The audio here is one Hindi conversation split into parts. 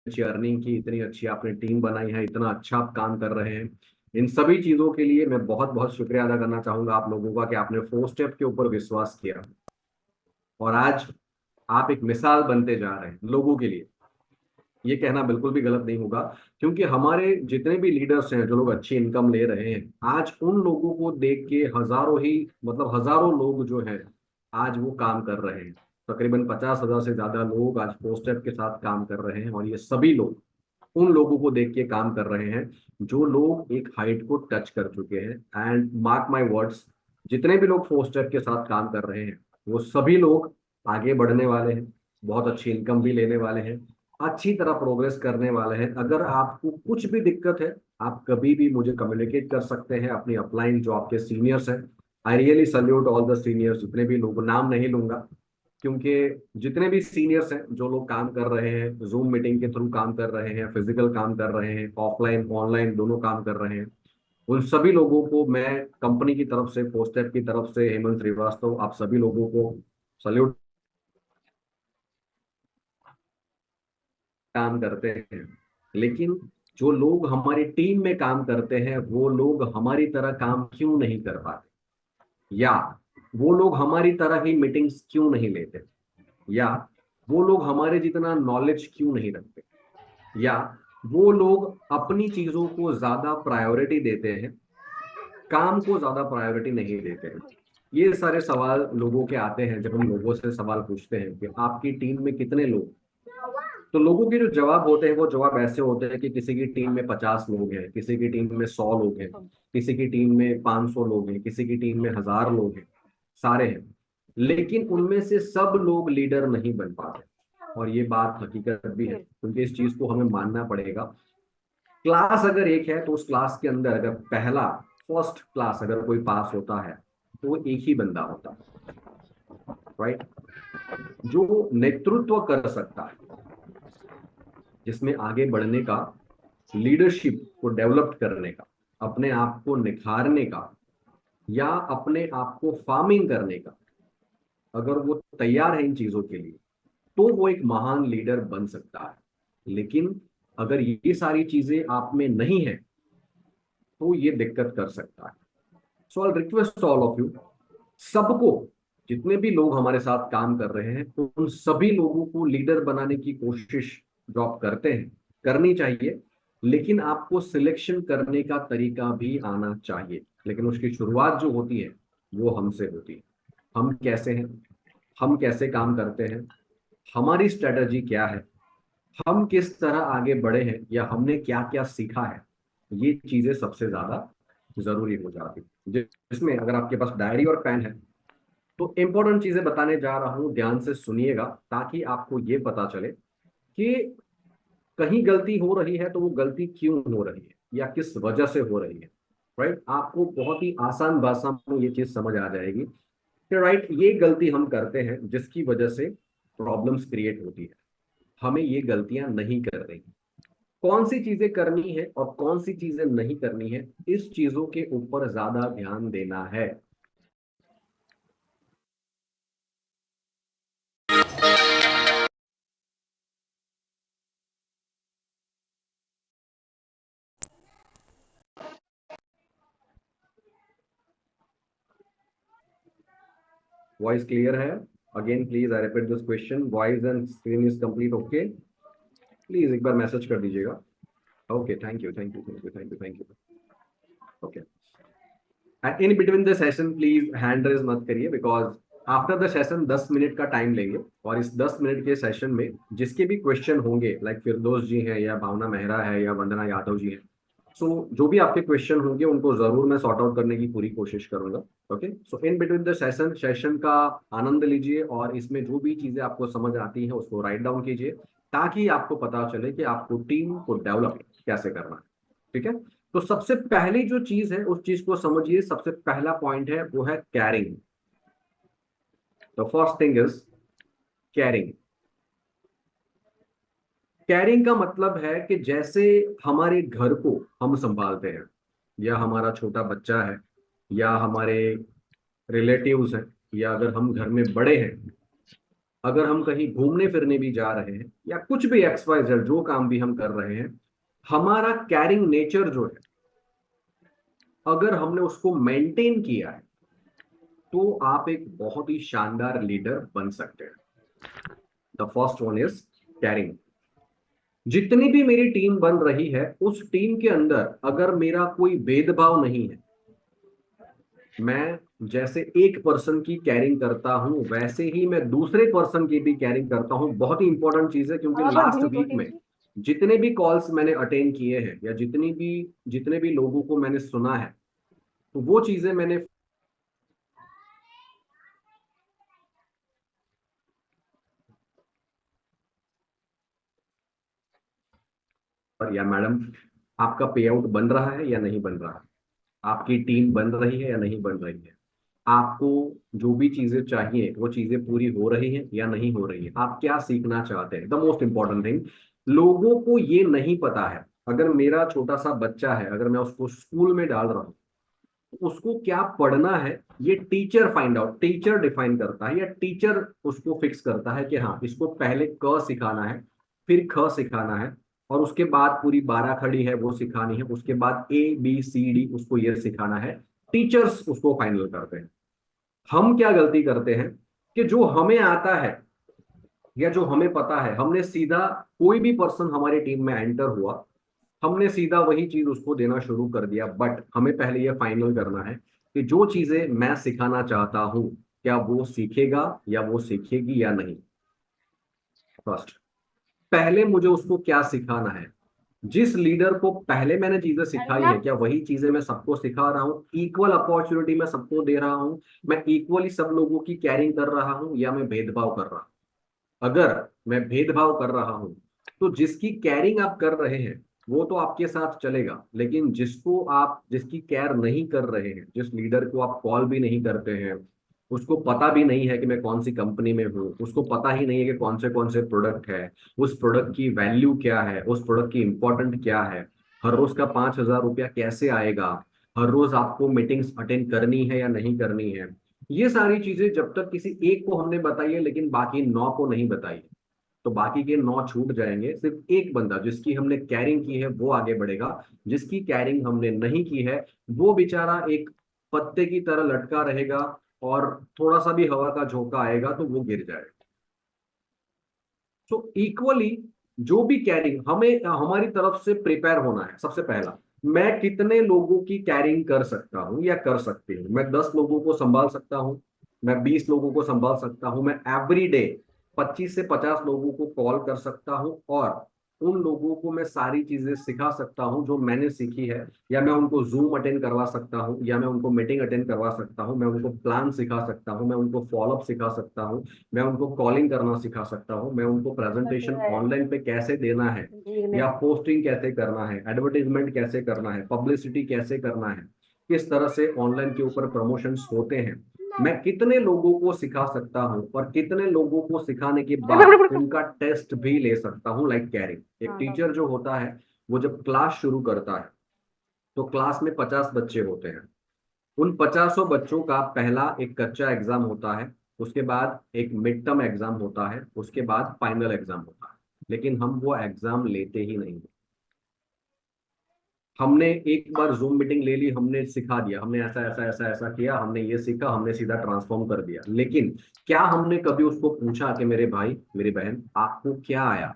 अच्छी अर्निंग की, इतनी अच्छी आपने टीम बनाई है, इतना अच्छा आप काम कर रहे हैं। इन सभी चीजों के लिए मैं बहुत बहुत शुक्रिया अदा करना चाहूंगा आप लोगों का कि आपने 4 स्टेप के ऊपर विश्वास किया और आज आप एक मिसाल बनते जा रहे हैं लोगों के लिए। ये कहना बिल्कुल भी गलत नहीं होगा, क्योंकि हमारे जितने भी लीडर्स हैं जो लोग अच्छी इनकम ले रहे हैं, आज उन लोगों को देख के हजारों ही, मतलब हजारों लोग जो हैं आज वो काम कर रहे हैं। तकरीबन 50,000 से ज्यादा लोग आज 4 स्टेप के साथ काम कर रहे हैं, और ये सभी लोग उन लोगों को देख के काम कर रहे हैं जो लोग एक हाइट को टच कर चुके हैं। एंड मार्क माय वर्ड्स, जितने भी लोग 4 स्टेप के साथ काम कर रहे हैं वो सभी लोग आगे बढ़ने वाले हैं, बहुत अच्छी इनकम भी लेने वाले हैं, अच्छी तरह प्रोग्रेस करने वाले हैं। अगर आपको कुछ भी दिक्कत है, आप कभी भी मुझे कम्युनिकेट कर सकते हैं अपनी अपलाइन जो आपके सीनियर्स हैं। I really salute all the seniors, जितने भी लोग, नाम नहीं लूंगा क्योंकि जितने भी सीनियर्स हैं जो लोग काम कर रहे हैं, जूम मीटिंग के थ्रू काम कर रहे हैं, फिजिकल काम कर रहे हैं, ऑफलाइन ऑनलाइन दोनों काम कर रहे हैं, उन सभी लोगों को मैं कंपनी की तरफ से, 4 स्टेप की तरफ से, हेमंत श्रीवास्तव, आप सभी लोगों को सल्यूट। काम करते हैं, लेकिन जो लोग हमारी टीम में काम करते हैं वो लोग हमारी तरह काम क्यों नहीं कर पाते, या वो लोग हमारी तरह ही मीटिंग्स क्यों नहीं लेते, या वो लोग हमारे जितना नॉलेज क्यों नहीं रखते, या वो लोग अपनी चीजों को ज्यादा प्रायोरिटी देते हैं, काम को ज्यादा प्रायोरिटी नहीं देते हैं। ये सारे सवाल लोगों के आते हैं जब हम लोगों से सवाल पूछते हैं कि आपकी टीम में कितने लोग। तो लोगों के जो जवाब होते हैं वो जवाब ऐसे होते हैं कि किसी की टीम में 50 लोग हैं, किसी की टीम में 100 लोग हैं, किसी की टीम में 500 लोग हैं, किसी की टीम में 1000 लोग हैं, सारे हैं, लेकिन उनमें से सब लोग लीडर नहीं बन पाते। और ये बात हकीकत भी है, क्योंकि इस चीज को हमें मानना पड़ेगा। क्लास अगर एक है तो उस क्लास के अंदर अगर पहला, फर्स्ट क्लास अगर कोई पास होता है तो वो एक ही बंदा होता है, राइट, जो नेतृत्व कर सकता है, जिसमें आगे बढ़ने का, लीडरशिप को डेवलप करने का, अपने आप को निखारने का, या अपने आप को फार्मिंग करने का, अगर वो तैयार है इन चीजों के लिए, तो वो एक महान लीडर बन सकता है। लेकिन अगर ये सारी चीजें आप में नहीं है तो ये दिक्कत कर सकता है। So I request all of you, सबको, जितने भी लोग हमारे साथ काम कर रहे हैं, तो उन सभी लोगों को लीडर बनाने की कोशिश जो आप करते हैं करनी चाहिए। लेकिन आपको सिलेक्शन करने का तरीका भी आना चाहिए, लेकिन उसकी शुरुआत जो होती है वो हमसे होती है। हम कैसे हैं, हम कैसे काम करते हैं, हमारी स्ट्रेटजी क्या है, हम किस तरह आगे बढ़े हैं, या हमने क्या क्या सीखा है, ये चीजें सबसे ज्यादा जरूरी हो जाती है। जिसमें अगर आपके पास डायरी और पेन है तो इंपॉर्टेंट चीजें बताने जा रहा हूं, ध्यान से सुनिएगा, ताकि आपको ये पता चले कि कहीं गलती हो रही है तो वो गलती क्यों हो रही है या किस वजह से हो रही है। राइट, आपको बहुत ही आसान भाषा में ये चीज समझ आ जाएगी कि राइट, ये गलती हम करते हैं जिसकी वजह से प्रॉब्लम्स क्रिएट होती है, हमें ये गलतियां नहीं कर रही। कौन सी चीजें करनी है और कौन सी चीजें नहीं करनी है, इस चीजों के ऊपर ज्यादा ध्यान देना है। वॉइस क्लियर है? Again please I repeat this question, voice and screen is complete okay? Please एक बार मैसेज कर दीजिएगा। Okay, thank you, thank you, thank you, thank you, thank you. Okay, and in between the session please hand raise मत करिए, because after the session 10 minute का टाइम लेंगे, और इस 10 मिनट के सेशन में जिसके भी क्वेश्चन होंगे, लाइक फिरदौस जी हैं या भावना मेहरा है या वंदना यादव जी हैं, सो जो भी आपके क्वेश्चन होंगे उनको जरूर मैं सॉर्ट आउट करने की पूरी कोशिश करूंगा। Okay, so in between the session, session का आनंद लीजिए, और इसमें जो भी चीजें आपको समझ आती हैं उसको राइट डाउन कीजिए, ताकि आपको पता चले कि आपको टीम को डेवलप कैसे करना है। ठीक है, तो सबसे पहली जो चीज है उस चीज को समझिए। सबसे पहला पॉइंट है वो है carrying. The first thing is carrying. Carrying का मतलब है कि जैसे हमारे घर को हम संभालते हैं, या हमारा छोटा बच्चा है, या हमारे रिलेटिव्स हैं, या अगर हम घर में बड़े हैं, अगर हम कहीं घूमने फिरने भी जा रहे हैं या कुछ भी एक्स वाई जेड जो काम भी हम कर रहे हैं, हमारा कैरिंग नेचर जो है, अगर हमने उसको मेंटेन किया है, तो आप एक बहुत ही शानदार लीडर बन सकते हैं। The first one is carrying. जितनी भी मेरी टीम बन रही है, उस टीम के अंदर अगर मेरा कोई भेदभाव नहीं है, मैं जैसे एक पर्सन की कैरिंग करता हूं वैसे ही मैं दूसरे पर्सन की भी कैरिंग करता हूं। बहुत ही इंपॉर्टेंट चीज है, क्योंकि लास्ट वीक में जितने भी कॉल्स मैंने अटेंड किए हैं या जितने भी लोगों को मैंने सुना है, तो वो चीजें मैंने। पर या मैडम, आपका पे आउट बन रहा है या नहीं बन रहा है? आपकी टीम बन रही है या नहीं बन रही है? आपको जो भी चीजें चाहिए वो चीजें पूरी हो रही हैं या नहीं हो रही है? आप क्या सीखना चाहते हैं? द मोस्ट इंपॉर्टेंट थिंग, लोगों को ये नहीं पता है। अगर मेरा छोटा सा बच्चा है, अगर मैं उसको स्कूल में डाल रहा हूँ, तो उसको क्या पढ़ना है ये teacher find out, teacher define करता है, या टीचर उसको फिक्स करता है कि हाँ, इसको पहले क सिखाना है, फिर ख सिखाना है, और उसके बाद पूरी 12 खड़ी है वो सिखानी है, उसके बाद ABCD उसको ये सिखाना है। टीचर्स उसको फाइनल करते हैं। हम क्या गलती करते हैं कि जो हमें आता है या जो हमें पता है, हमने सीधा, कोई भी पर्सन हमारी टीम में एंटर हुआ, हमने सीधा वही चीज उसको देना शुरू कर दिया। बट हमें पहले यह फाइनल करना है कि जो चीजें मैं सिखाना चाहता हूं, क्या वो सीखेगा या वो सीखेगी या नहीं। फर्स्ट, पहले मुझे उसको क्या सिखाना है। जिस लीडर को पहले मैंने चीजें सिखाई है, क्या वही चीजें मैं सबको सिखा रहा हूँ? इक्वल अपॉर्चुनिटी मैं सबको दे रहा हूँ? मैं इक्वली सब लोगों की कैरिंग कर रहा हूँ या मैं भेदभाव कर रहा हूँ? अगर मैं भेदभाव कर रहा हूं, तो जिसकी कैरिंग आप कर रहे हैं वो तो आपके साथ चलेगा, लेकिन जिसकी केयर नहीं कर रहे हैं, जिस लीडर को आप कॉल भी नहीं करते हैं, उसको पता भी नहीं है कि मैं कौन सी कंपनी में हूँ, उसको पता ही नहीं है कि कौन से प्रोडक्ट है, उस प्रोडक्ट की वैल्यू क्या है, उस प्रोडक्ट की इंपॉर्टेंट क्या है, हर रोज का 5,000 रुपया कैसे आएगा, हर रोज आपको मीटिंग्स अटेंड करनी है या नहीं करनी है, ये सारी चीजें जब तक किसी एक को हमने बताई है लेकिन बाकी 9 को नहीं बताई है, तो बाकी के 9 छूट जाएंगे। सिर्फ एक बंदा जिसकी हमने कैरिंग की है वो आगे बढ़ेगा, जिसकी कैरिंग हमने नहीं की है वो बेचारा एक पत्ते की तरह लटका रहेगा, और थोड़ा सा भी हवा का झोंका आएगा तो वो गिर जाएगा। सो इक्वली, जो भी कैरिंग हमें हमारी तरफ से प्रिपेयर होना है। सबसे पहला, मैं कितने लोगों की कैरिंग कर सकता हूं या कर सकती हूँ? मैं 10 लोगों को संभाल सकता हूँ, मैं 20 लोगों को संभाल सकता हूँ, मैं एवरी डे 25 से 50 लोगों को कॉल कर सकता हूँ, और उन लोगों को मैं सारी चीजें सिखा सकता हूँ जो मैंने सीखी है, या मैं उनको जूम अटेंड करवा सकता हूँ, या मैं उनको मीटिंग अटेंड करवा सकता हूँ, मैं उनको प्लान सिखा सकता हूँ, मैं उनको फॉलोअप सिखा सकता हूँ, मैं उनको कॉलिंग करना सिखा सकता हूँ, मैं उनको प्रेजेंटेशन ऑनलाइन पे कैसे देना है, या पोस्टिंग कैसे करना है, एडवर्टीजमेंट कैसे करना है, पब्लिसिटी कैसे करना है, किस तरह से ऑनलाइन के ऊपर प्रमोशंस होते हैं, मैं कितने लोगों को सिखा सकता हूँ, और कितने लोगों को सिखाने के बाद उनका टेस्ट भी ले सकता हूँ। लाइक कैरिंग, एक टीचर जो होता है, वो जब क्लास शुरू करता है, तो क्लास में 50 बच्चे होते हैं। उन 50 बच्चों का पहला एक कच्चा एग्जाम होता है, उसके बाद एक मिड टर्म एग्जाम होता है, उसके बाद फाइनल एग्जाम होता है। लेकिन हम वो एग्जाम लेते ही नहीं। हमने एक बार जूम मीटिंग ले ली, हमने सिखा दिया, हमने ऐसा ऐसा ऐसा ऐसा किया, हमने ये सीखा, हमने सीधा ट्रांसफॉर्म कर दिया। लेकिन क्या हमने कभी उसको पूछा कि मेरे भाई मेरी बहन, आपको क्या आया,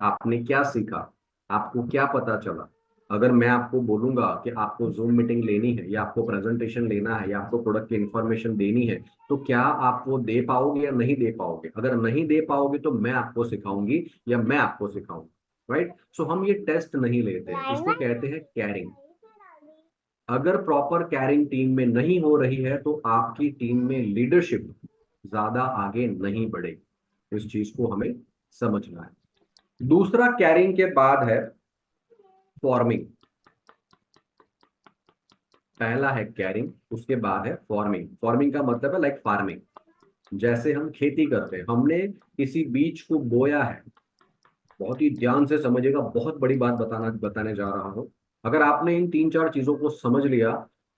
आपने क्या सीखा, आपको क्या पता चला? अगर मैं आपको बोलूंगा कि आपको जूम मीटिंग लेनी है, या आपको प्रेजेंटेशन लेना है, या आपको प्रोडक्ट की इंफॉर्मेशन देनी है, तो क्या आप वो दे पाओगे या नहीं दे पाओगे? अगर नहीं दे पाओगे तो मैं आपको सिखाऊंगी या मैं आपको सिखाऊंगी। राइट? सो हम ये टेस्ट नहीं लेते हैं, इसको कहते हैं कैरिंग। अगर प्रॉपर कैरिंग टीम में नहीं हो रही है, तो आपकी टीम में लीडरशिप ज्यादा आगे नहीं बढ़ेगी। इस चीज को हमें समझना है। दूसरा कैरिंग के बाद है फॉर्मिंग। पहला है कैरिंग, उसके बाद है फॉर्मिंग। फॉर्मिंग का मतलब है लाइक फार्मिंग। जैसे हम खेती करते हैं, हमने किसी बीज को बोया है। बहुत ही ध्यान से समझिएगा, बहुत बड़ी बात बताने जा रहा हूं। अगर आपने इन 3-4 चीजों को समझ लिया,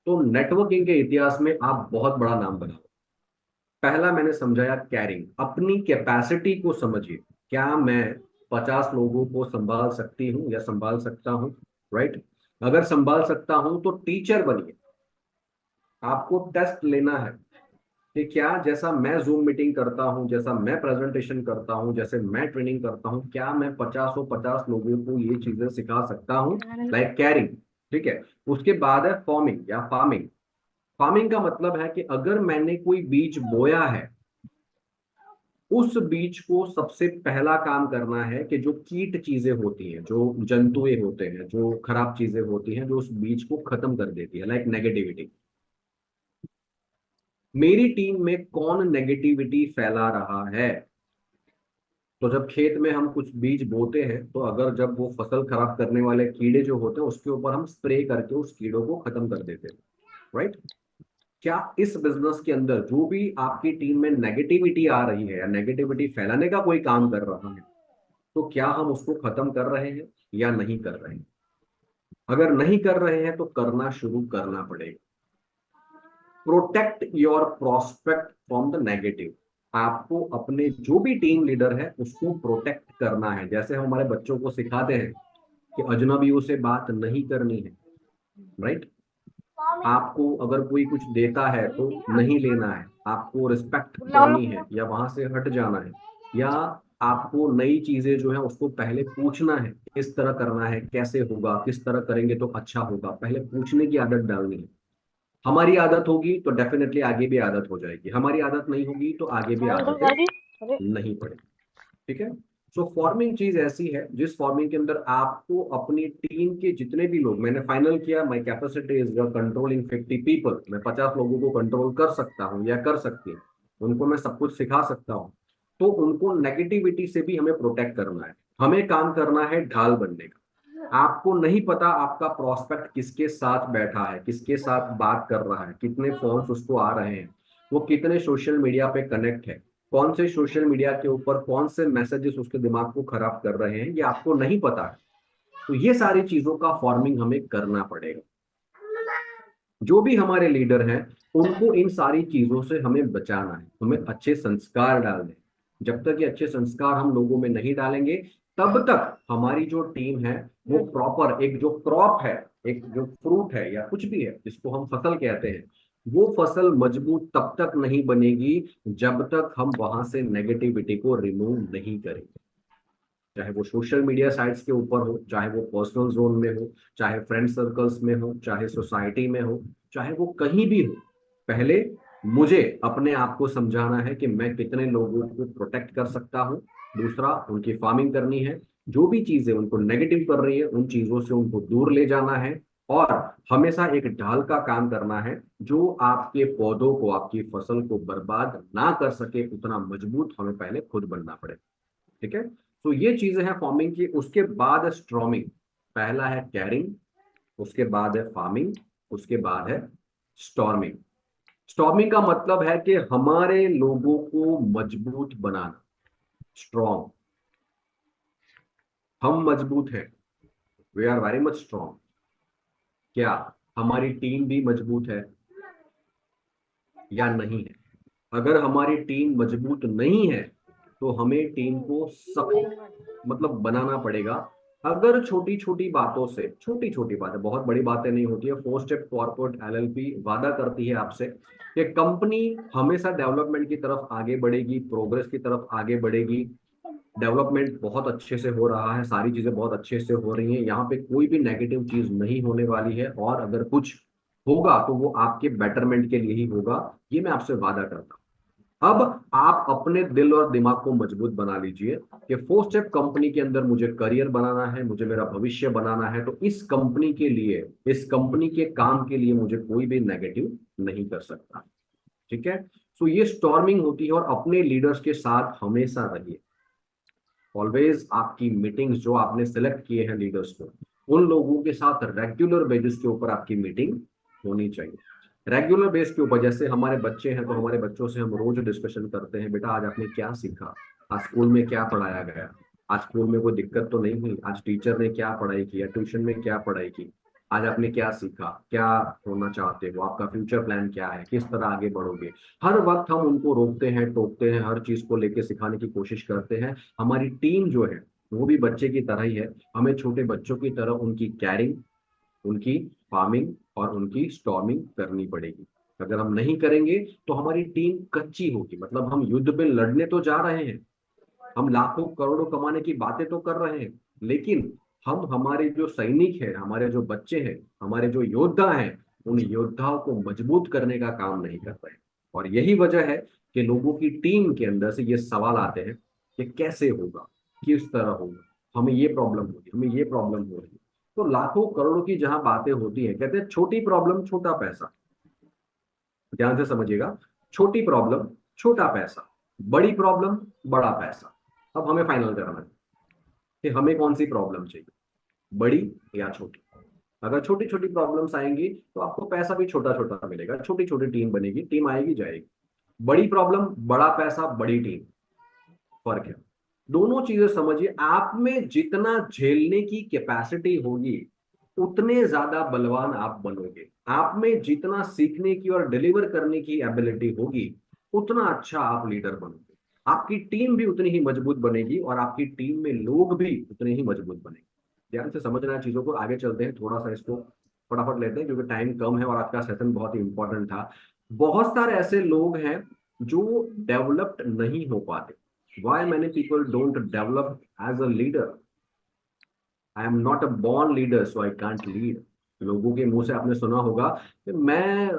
तो नेटवर्किंग के इतिहास में आप बहुत बड़ा नाम बनाओ। पहला मैंने समझाया कैरिंग, अपनी कैपेसिटी को समझिए। क्या मैं 50 लोगों को संभाल सकती हूँ या संभाल सकता हूँ? राइट। अगर संभाल सकता हूं तो टीचर बनिए। आपको टेस्ट लेना है कि क्या जैसा मैं जूम मीटिंग करता हूं, जैसा मैं प्रेजेंटेशन करता हूं, जैसे मैं ट्रेनिंग करता हूं, क्या मैं 50 लोगों को ये चीजें सिखा सकता हूं? Like carrying. ठीक है। उसके बाद है फॉर्मिंग या फार्मिंग। फार्मिंग का मतलब है कि अगर मैंने कोई बीज बोया है, उस बीज को सबसे पहला काम करना है कि जो कीट चीजें होती हैं, जो जंतुएं होते हैं, जो खराब चीजें होती हैं, जो उस बीज को खत्म कर देती है, लाइक नेगेटिविटी। मेरी टीम में कौन नेगेटिविटी फैला रहा है? तो जब खेत में हम कुछ बीज बोते हैं, तो अगर जब वो फसल खराब करने वाले कीड़े जो होते हैं, उसके ऊपर हम स्प्रे करके उस कीड़ों को खत्म कर देते हैं। राइट। क्या इस बिजनेस के अंदर जो भी आपकी टीम में नेगेटिविटी आ रही है या नेगेटिविटी फैलाने का कोई काम कर रहा है, तो क्या हम उसको खत्म कर रहे हैं या नहीं कर रहे हैं? अगर नहीं कर रहे हैं तो करना शुरू करना पड़ेगा। Protect your prospect from the negative. आपको अपने जो भी टीम लीडर है उसको प्रोटेक्ट करना है। जैसे हम हमारे बच्चों को सिखाते हैं कि अजनबियों से बात नहीं करनी है। राइट। आपको अगर कोई कुछ देता है तो नहीं लेना है, आपको रिस्पेक्ट करनी है या वहां से हट जाना है। या आपको नई चीजें जो है उसको पहले पूछना है, किस तरह करना है, कैसे होगा, किस तरह करेंगे तो अच्छा होगा, पहले पूछने की आदत डालनी है। हमारी आदत होगी तो डेफिनेटली आगे भी आदत हो जाएगी, हमारी आदत नहीं होगी तो आगे भी आदतें नहीं पड़ेगी। ठीक है। सो फॉर्मिंग चीज ऐसी है जिस फॉर्मिंग के अंदर आपको अपनी टीम के जितने भी लोग, मैंने फाइनल किया my capacity is controlling 50 people, मैं 50 लोगों को कंट्रोल कर सकता हूँ या कर सकती हूँ, उनको मैं सब कुछ सिखा सकता हूँ। तो उनको नेगेटिविटी से भी हमें प्रोटेक्ट करना है। हमें काम करना है ढाल बनने का। आपको नहीं पता आपका प्रोस्पेक्ट किसके साथ बैठा है, किसके साथ बात कर रहा है, कितने फोन्स उसको आ रहे हैं, वो कितने सोशल मीडिया पे कनेक्ट है, कौन से सोशल मीडिया के ऊपर कौन से मैसेजेस उसके दिमाग को खराब कर रहे हैं, ये आपको नहीं पता है। तो ये सारी चीजों का फॉर्मिंग हमें करना पड़ेगा। जो भी हमारे लीडर हैं, उनको इन सारी चीजों से हमें बचाना है, हमें अच्छे संस्कार डालने हैं। जब तक ये अच्छे संस्कार हम लोगों में नहीं डालेंगे, तब तक हमारी जो टीम है वो प्रॉपर, एक जो क्रॉप है, एक जो फ्रूट है या कुछ भी है जिसको हम फसल कहते हैं, वो फसल मजबूत तब तक नहीं बनेगी जब तक हम वहां से नेगेटिविटी को रिमूव नहीं करेंगे। चाहे वो सोशल मीडिया साइट्स के ऊपर हो, चाहे वो पर्सनल जोन में हो, चाहे फ्रेंड सर्कल्स में हो, चाहे सोसाइटी में हो, चाहे वो कहीं भी हो। पहले मुझे अपने आप को समझाना है कि मैं कितने लोगों को प्रोटेक्ट कर सकता हूँ। दूसरा, उनकी फार्मिंग करनी है। जो भी चीजें उनको नेगेटिव कर रही है उन चीजों से उनको दूर ले जाना है। और हमेशा एक ढाल का काम करना है जो आपके पौधों को, आपकी फसल को बर्बाद ना कर सके, उतना मजबूत हमें पहले खुद बनना पड़े। ठीक है। तो ये चीजें हैं फॉर्मिंग की। उसके बाद है स्ट्रॉमिंग। पहला है कैरिंग, उसके बाद है फार्मिंग, उसके बाद है स्टॉर्मिंग। स्टॉर्मिंग का मतलब है कि हमारे लोगों को मजबूत बनाना। स्ट्रॉन्ग, हम मजबूत हैं, we are very much strong. क्या हमारी टीम भी मजबूत है या नहीं है? अगर हमारी टीम मजबूत नहीं है तो हमें टीम को सख्त मतलब बनाना पड़ेगा। अगर छोटी छोटी बातों से, छोटी छोटी बातें, बहुत बड़ी बातें नहीं होती है, फोर स्टेप कॉर्पोरेट एलएलपी वादा करती है आपसे कि कंपनी हमेशा डेवलपमेंट की तरफ आगे बढ़ेगी, प्रोग्रेस की तरफ आगे बढ़ेगी। डेवलपमेंट बहुत अच्छे से हो रहा है, सारी चीजें बहुत अच्छे से हो रही हैं, यहाँ पे कोई भी नेगेटिव चीज नहीं होने वाली है, और अगर कुछ होगा तो वो आपके बेटरमेंट के लिए ही होगा। ये मैं आपसे वादा करता हूँ। अब आप अपने दिल और दिमाग को मजबूत बना लीजिए कि फोर स्टेप कंपनी के अंदर मुझे करियर बनाना है, मुझे मेरा भविष्य बनाना है, तो इस कंपनी के लिए, इस कंपनी के काम के लिए मुझे कोई भी नेगेटिव नहीं कर सकता। ठीक है। सो ये स्टॉर्मिंग होती है। और अपने लीडर्स के साथ हमेशा रहिए। ऑलवेज आपकी मीटिंग्स जो आपने सेलेक्ट किए हैं लीडर्स को, उन लोगों के साथ रेगुलर बेसिस के ऊपर आपकी मीटिंग होनी चाहिए। रेगुलर बेस के ऊपर, जैसे हमारे बच्चे हैं तो हमारे बच्चों से हम रोज डिस्कशन करते हैं, बेटा आज आपने क्या सीखा, आज स्कूल में क्या पढ़ाया गया, आज स्कूल में कोई दिक्कत तो नहीं हुई, आज टीचर ने क्या पढ़ाई की या ट्यूशन में क्या पढ़ाई की, आज आपने क्या सीखा, क्या होना चाहते हो, आपका फ्यूचर प्लान क्या है, किस तरह आगे बढ़ोगे। हर वक्त हम उनको रोकते हैं, टोकते हैं, हर चीज को लेके सिखाने की कोशिश करते हैं। हमारी टीम जो है वो भी बच्चे की तरह ही है। हमें छोटे बच्चों की तरह उनकी कैरिंग, उनकी फार्मिंग और उनकी स्टॉर्मिंग करनी पड़ेगी। अगर हम नहीं करेंगे तो हमारी टीम कच्ची होगी। मतलब हम युद्ध में लड़ने तो जा रहे हैं, हम लाखों करोड़ों कमाने की बातें तो कर रहे हैं, लेकिन हम हमारे जो सैनिक है, हमारे जो बच्चे हैं, हमारे जो योद्धा हैं, उन योद्धाओं को मजबूत करने का काम नहीं कर रहे हैं। और यही वजह है कि लोगों की टीम के अंदर से ये सवाल आते हैं कि कैसे होगा, किस तरह होगा, हमें ये प्रॉब्लम होगी, हमें ये प्रॉब्लम हो रही है। तो लाखों करोड़ों की जहां बातें होती है, कहते हैं छोटी प्रॉब्लम छोटा पैसा। ध्यान से समझिएगा, छोटी प्रॉब्लम छोटा पैसा, बड़ी प्रॉब्लम बड़ा पैसा। अब हमें फाइनल करना है कि हमें कौन सी प्रॉब्लम चाहिए, बड़ी या छोटी। अगर छोटी छोटी प्रॉब्लम्स आएंगी तो आपको पैसा भी छोटा छोटा मिलेगा, छोटी छोटी टीम बनेगी, टीम आएगी जाएगी। बड़ी प्रॉब्लम बड़ा पैसा बड़ी टीम, फर्क है। दोनों चीजें समझिए, आप में जितना झेलने की कैपेसिटी होगी उतने ज्यादा बलवान आप बनोगे। आप में जितना सीखने की और डिलीवर करने की एबिलिटी होगी उतना अच्छा आप लीडर बनोगे। आपकी टीम भी उतनी ही मजबूत बनेगी और आपकी टीम में लोग भी उतने ही मजबूत बनेंगे। ध्यान से समझना है चीजों को, आगे चलते हैं, थोड़ा सा इसको फटाफट लेते हैं क्योंकि टाइम कम है और आज का सेशन बहुत ही इंपॉर्टेंट था। बहुत सारे ऐसे लोग हैं जो डेवलप्ड नहीं हो पाते। Why many people don't develop as a leader? I am not a born leader, so I can't lead. लोगों के मुंह से आपने सुना होगा कि मैं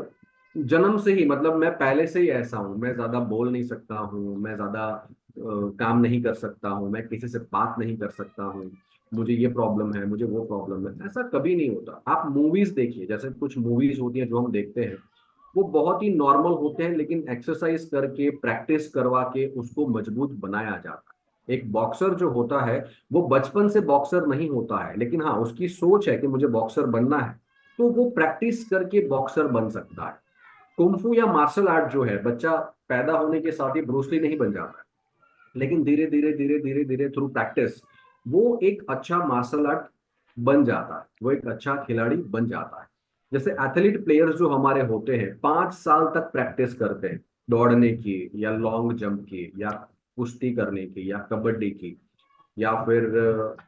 जन्म से ही, मतलब मैं पहले से ही ऐसा हूँ, मैं ज्यादा बोल नहीं सकता हूँ, मैं ज्यादा काम नहीं कर सकता हूँ, मैं किसी से बात नहीं कर सकता हूँ, मुझे ये प्रॉब्लम है, मुझे वो प्रॉब्लम है। ऐसा कभी नहीं होता। आप मूवीज देखिए, जैसे कुछ मूवीज होती हैं जो हम देखते हैं, वो बहुत ही नॉर्मल होते हैं, लेकिन एक्सरसाइज करके, प्रैक्टिस करवा के उसको मजबूत बनाया जाता है। एक बॉक्सर जो होता है वो बचपन से बॉक्सर नहीं होता है, लेकिन हाँ उसकी सोच है कि मुझे बॉक्सर बनना है, तो वो प्रैक्टिस करके बॉक्सर बन सकता है। कुंफू या मार्शल आर्ट जो है, बच्चा पैदा होने के साथ ही ब्रूसली नहीं बन जाता है, लेकिन धीरे धीरे धीरे धीरे धीरे थ्रू प्रैक्टिस वो एक अच्छा मार्शल आर्ट बन जाता है, वो एक अच्छा खिलाड़ी बन जाता है। जैसे एथलीट प्लेयर्स जो हमारे होते हैं 5 साल तक प्रैक्टिस करते हैं, दौड़ने की या लॉन्ग जंप की या कुश्ती करने की या कबड्डी की, या फिर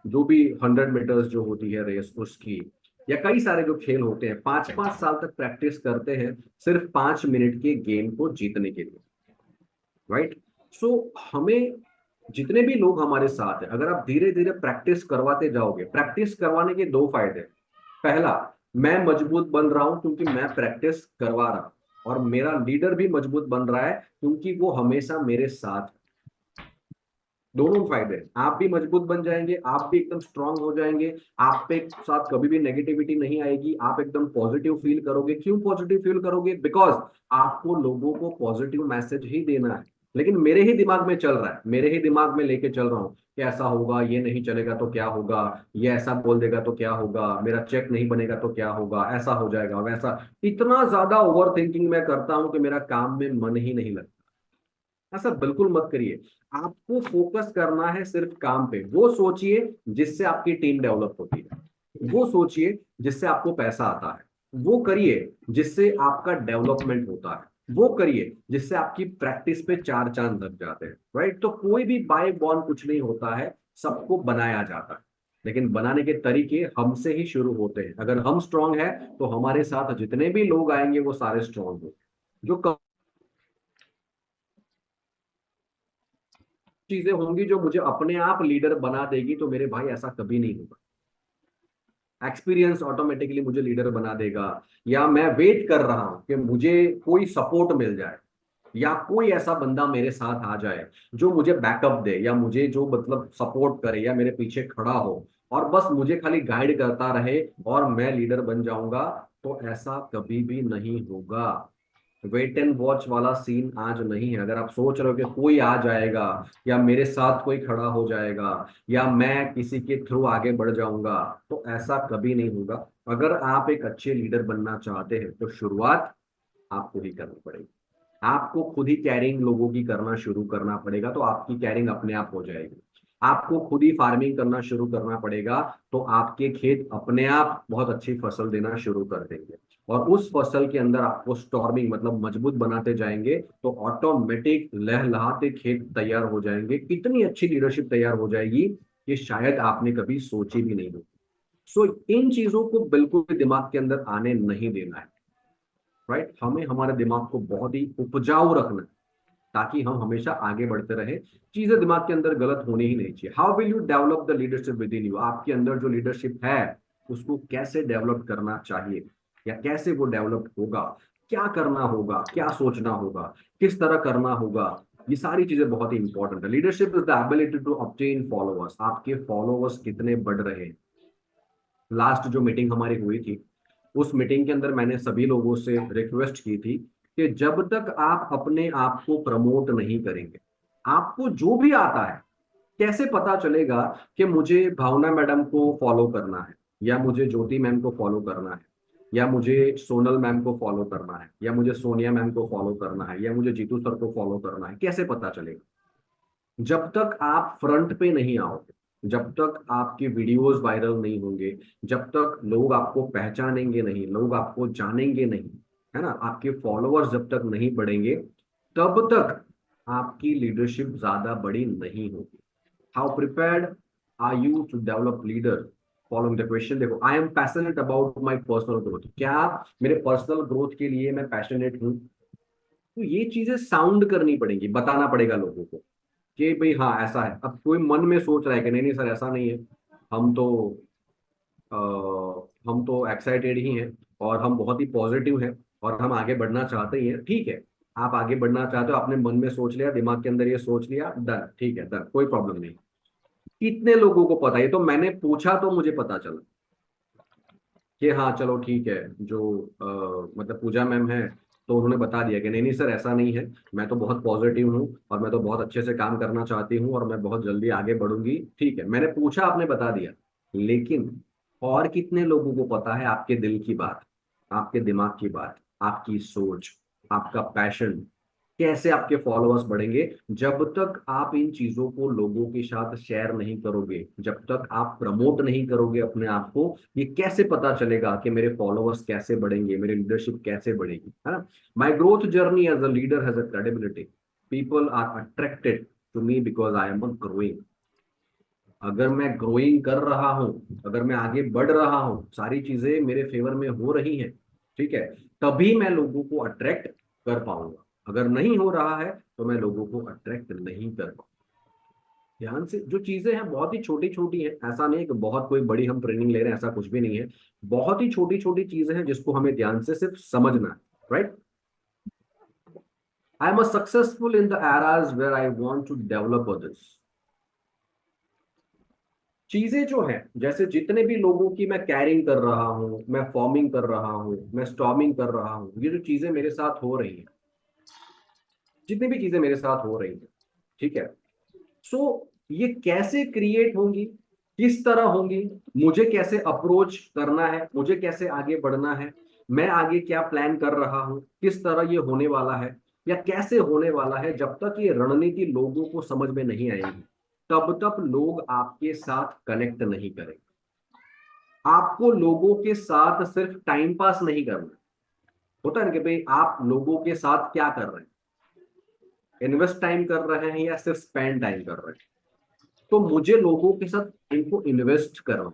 जो भी 100 मीटर्स जो होती है रेस उसकी, या कई सारे जो खेल होते हैं, 5 5 साल तक प्रैक्टिस करते हैं सिर्फ 5 मिनट के गेम को जीतने के लिए। राइट। सो हमें, जितने भी लोग हमारे साथ हैं, अगर आप धीरे धीरे प्रैक्टिस करवाते जाओगे, प्रैक्टिस करवाने के दो फायदे। पहला, मैं मजबूत बन रहा हूं क्योंकि मैं प्रैक्टिस करवा रहा हूं, और मेरा लीडर भी मजबूत बन रहा है क्योंकि वो हमेशा मेरे साथ है। दोनों फायदे हैं। आप भी मजबूत बन जाएंगे, आप भी एकदम स्ट्रांग हो जाएंगे, आप पे साथ कभी भी नेगेटिविटी नहीं आएगी, आप एकदम पॉजिटिव फील करोगे। क्यों पॉजिटिव फील करोगे? बिकॉज आपको लोगों को पॉजिटिव मैसेज ही देना है। लेकिन मेरे ही दिमाग में चल रहा है, मेरे ही दिमाग में लेके चल रहा हूँ कि ऐसा होगा, ये नहीं चलेगा तो क्या होगा, ये ऐसा बोल देगा तो क्या होगा, मेरा चेक नहीं बनेगा तो क्या होगा, ऐसा हो जाएगा वैसा। इतना ज्यादा ओवर थिंकिंग मैं करता हूँ कि मेरा काम में मन ही नहीं लगता। ऐसा बिल्कुल मत करिए। आपको फोकस करना है सिर्फ काम पे। वो सोचिए जिससे आपकी टीम डेवलप होती है, वो सोचिए जिससे आपको पैसा आता है, वो करिए जिससे आपका डेवलपमेंट होता है, वो करिए जिससे आपकी प्रैक्टिस पे चार चांद लग जाते हैं। राइट। तो कोई भी बाय बॉर्न कुछ नहीं होता है, सबको बनाया जाता है, लेकिन बनाने के तरीके हमसे ही शुरू होते हैं। अगर हम स्ट्रांग है तो हमारे साथ जितने भी लोग आएंगे वो सारे स्ट्रांग हो। जो चीजें होंगी जो मुझे अपने आप लीडर बना देगी, तो मेरे भाई ऐसा कभी नहीं होगा। एक्सपीरियंस ऑटोमेटिकली मुझे लीडर बना देगा, या मैं वेट कर रहा हूं कि मुझे कोई सपोर्ट मिल जाए, या कोई ऐसा बंदा मेरे साथ आ जाए जो मुझे बैकअप दे, या मुझे जो मतलब सपोर्ट करे या मेरे पीछे खड़ा हो और बस मुझे खाली गाइड करता रहे और मैं लीडर बन जाऊंगा। तो ऐसा कभी भी नहीं होगा। वेट एंड वॉच वाला सीन आज नहीं है। अगर आप सोच रहे हो कि कोई आ जाएगा या मेरे साथ कोई खड़ा हो जाएगा या मैं किसी के थ्रू आगे बढ़ जाऊंगा, तो ऐसा कभी नहीं होगा। अगर आप एक अच्छे लीडर बनना चाहते हैं तो शुरुआत आपको ही करनी पड़ेगी। आपको खुद ही कैरिंग लोगों की करना शुरू करना पड़ेगा, तो आपकी कैरिंग अपने आप हो जाएगी। आपको खुद ही फार्मिंग करना शुरू करना पड़ेगा, तो आपके खेत अपने आप बहुत अच्छी फसल देना शुरू कर देंगे। और उस फसल के अंदर आपको स्टॉर्मिंग मतलब मजबूत बनाते जाएंगे, तो ऑटोमेटिक लहलहाते खेत तैयार हो जाएंगे। कितनी अच्छी लीडरशिप तैयार हो जाएगी कि शायद आपने कभी सोची भी नहीं होगी। सो इन चीजों को बिल्कुल भी दिमाग के अंदर आने नहीं देना है। राइट, हमें हमारे दिमाग को बहुत ही उपजाऊ रखना है, ताकि हम हमेशा आगे बढ़ते रहे। चीजें दिमाग के अंदर गलत होनी ही नहीं चाहिए। How will you develop the leadership with in you? आपके अंदर जो लीडरशिप है उसको कैसे डेवलप करना चाहिए, या कैसे वो डेवलप होगा, क्या करना होगा, क्या सोचना होगा, किस तरह करना होगा, ये सारी चीजें बहुत ही इंपॉर्टेंट है। Leadership is the ability to obtain followers. आपके फॉलोअर्स कितने बढ़ रहे हैं। लास्ट जो मीटिंग हमारी हुई थी, उस मीटिंग के अंदर मैंने सभी लोगों से रिक्वेस्ट की थी कि जब तक आप अपने आप को प्रमोट नहीं करेंगे, आपको जो भी आता है, कैसे पता चलेगा कि मुझे भावना मैडम को फॉलो करना है, या मुझे ज्योति मैम को फॉलो करना है, या मुझे सोनल मैम को फॉलो करना है, या मुझे सोनिया मैम को फॉलो करना है, या मुझे जीतू सर को फॉलो करना है? कैसे पता चलेगा? जब तक आप फ्रंट पे नहीं आओगे, जब तक आपके वीडियोस वायरल नहीं होंगे, जब तक लोग आपको पहचानेंगे नहीं, लोग आपको जानेंगे नहीं, है ना, आपके फॉलोअर्स जब तक नहीं बढ़ेंगे, तब तक आपकी लीडरशिप ज्यादा बड़ी नहीं होगी। How prepared are you to develop leader? Following the question. देखो, I am passionate about my personal growth. क्या मेरे पर्सनल ग्रोथ के लिए मैं पैशनेट हूँ? तो ये चीजें साउंड करनी पड़ेगी, बताना पड़ेगा लोगों को कि भाई हाँ ऐसा है। अब कोई मन में सोच रहा है कि नहीं नहीं सर ऐसा नहीं है, हम तो हम तो एक्साइटेड ही हैं, और हम बहुत ही पॉजिटिव हैं, और हम आगे बढ़ना चाहते ही हैं। ठीक है, आप आगे बढ़ना चाहते हो, आपने मन में सोच लिया, दिमाग के अंदर ये सोच लिया, डन, ठीक है, डन, कोई प्रॉब्लम नहीं। कितने लोगों को पता है? तो मैंने पूछा तो मुझे पता चला कि हाँ चलो ठीक है, जो मतलब पूजा मैम है, तो उन्होंने बता दिया कि नहीं नहीं सर ऐसा नहीं है, मैं तो बहुत पॉजिटिव हूँ, और मैं तो बहुत अच्छे से काम करना चाहती हूँ, और मैं बहुत जल्दी आगे बढ़ूंगी। ठीक है, मैंने पूछा, आपने बता दिया। लेकिन और कितने लोगों को पता है आपके दिल की बात, आपके दिमाग की बात, आपकी सोच, आपका पैशन? कैसे आपके फॉलोअर्स बढ़ेंगे? जब तक आप इन चीजों को लोगों के साथ शेयर नहीं करोगे, जब तक आप प्रमोट नहीं करोगे अपने आप को, ये कैसे पता चलेगा कि मेरे फॉलोअर्स कैसे बढ़ेंगे, मेरी लीडरशिप कैसे बढ़ेगी, है ना? My growth journey as a leader has a credibility. People are attracted to me because I am growing. अगर मैं ग्रोइंग कर रहा हूं, अगर मैं आगे बढ़ रहा हूं, सारी चीजें मेरे फेवर में हो रही हैं, ठीक है, तभी मैं लोगों को अट्रैक्ट कर पाऊंगा। अगर नहीं हो रहा है तो मैं लोगों को अट्रैक्ट नहीं कर पाऊंगा। ध्यान से, जो चीजें हैं बहुत ही छोटी छोटी हैं, ऐसा नहीं है कि बहुत कोई बड़ी हम ट्रेनिंग ले रहे हैं, ऐसा कुछ भी नहीं है। बहुत ही छोटी छोटी चीजें हैं जिसको हमें ध्यान से सिर्फ समझना है। Right, I am successful in the areas where I want to develop others. चीजें जो है, जैसे जितने भी लोगों की मैं कैरिंग कर रहा हूँ, मैं फॉर्मिंग कर रहा हूँ, मैं स्टॉर्मिंग कर रहा हूँ, ये जो चीजें मेरे साथ हो रही हैं, जितनी भी चीजें मेरे साथ हो रही हैं, ठीक है, सो ये कैसे क्रिएट होंगी, किस तरह होंगी, मुझे कैसे अप्रोच करना है, मुझे कैसे आगे बढ़ना है, मैं आगे क्या प्लान कर रहा हूँ, किस तरह ये होने वाला है, या कैसे होने वाला है, जब तक ये रणनीति लोगों को समझ में नहीं आएगी, तब तक लोग आपके साथ कनेक्ट नहीं करेंगे। आपको लोगों के साथ सिर्फ टाइम पास नहीं करना। होता है ना कि भाई आप लोगों के साथ क्या कर रहे हैं, इन्वेस्ट टाइम कर रहे हैं या सिर्फ स्पेंड टाइम कर रहे हैं? तो मुझे लोगों के साथ टाइम को इन्वेस्ट करना,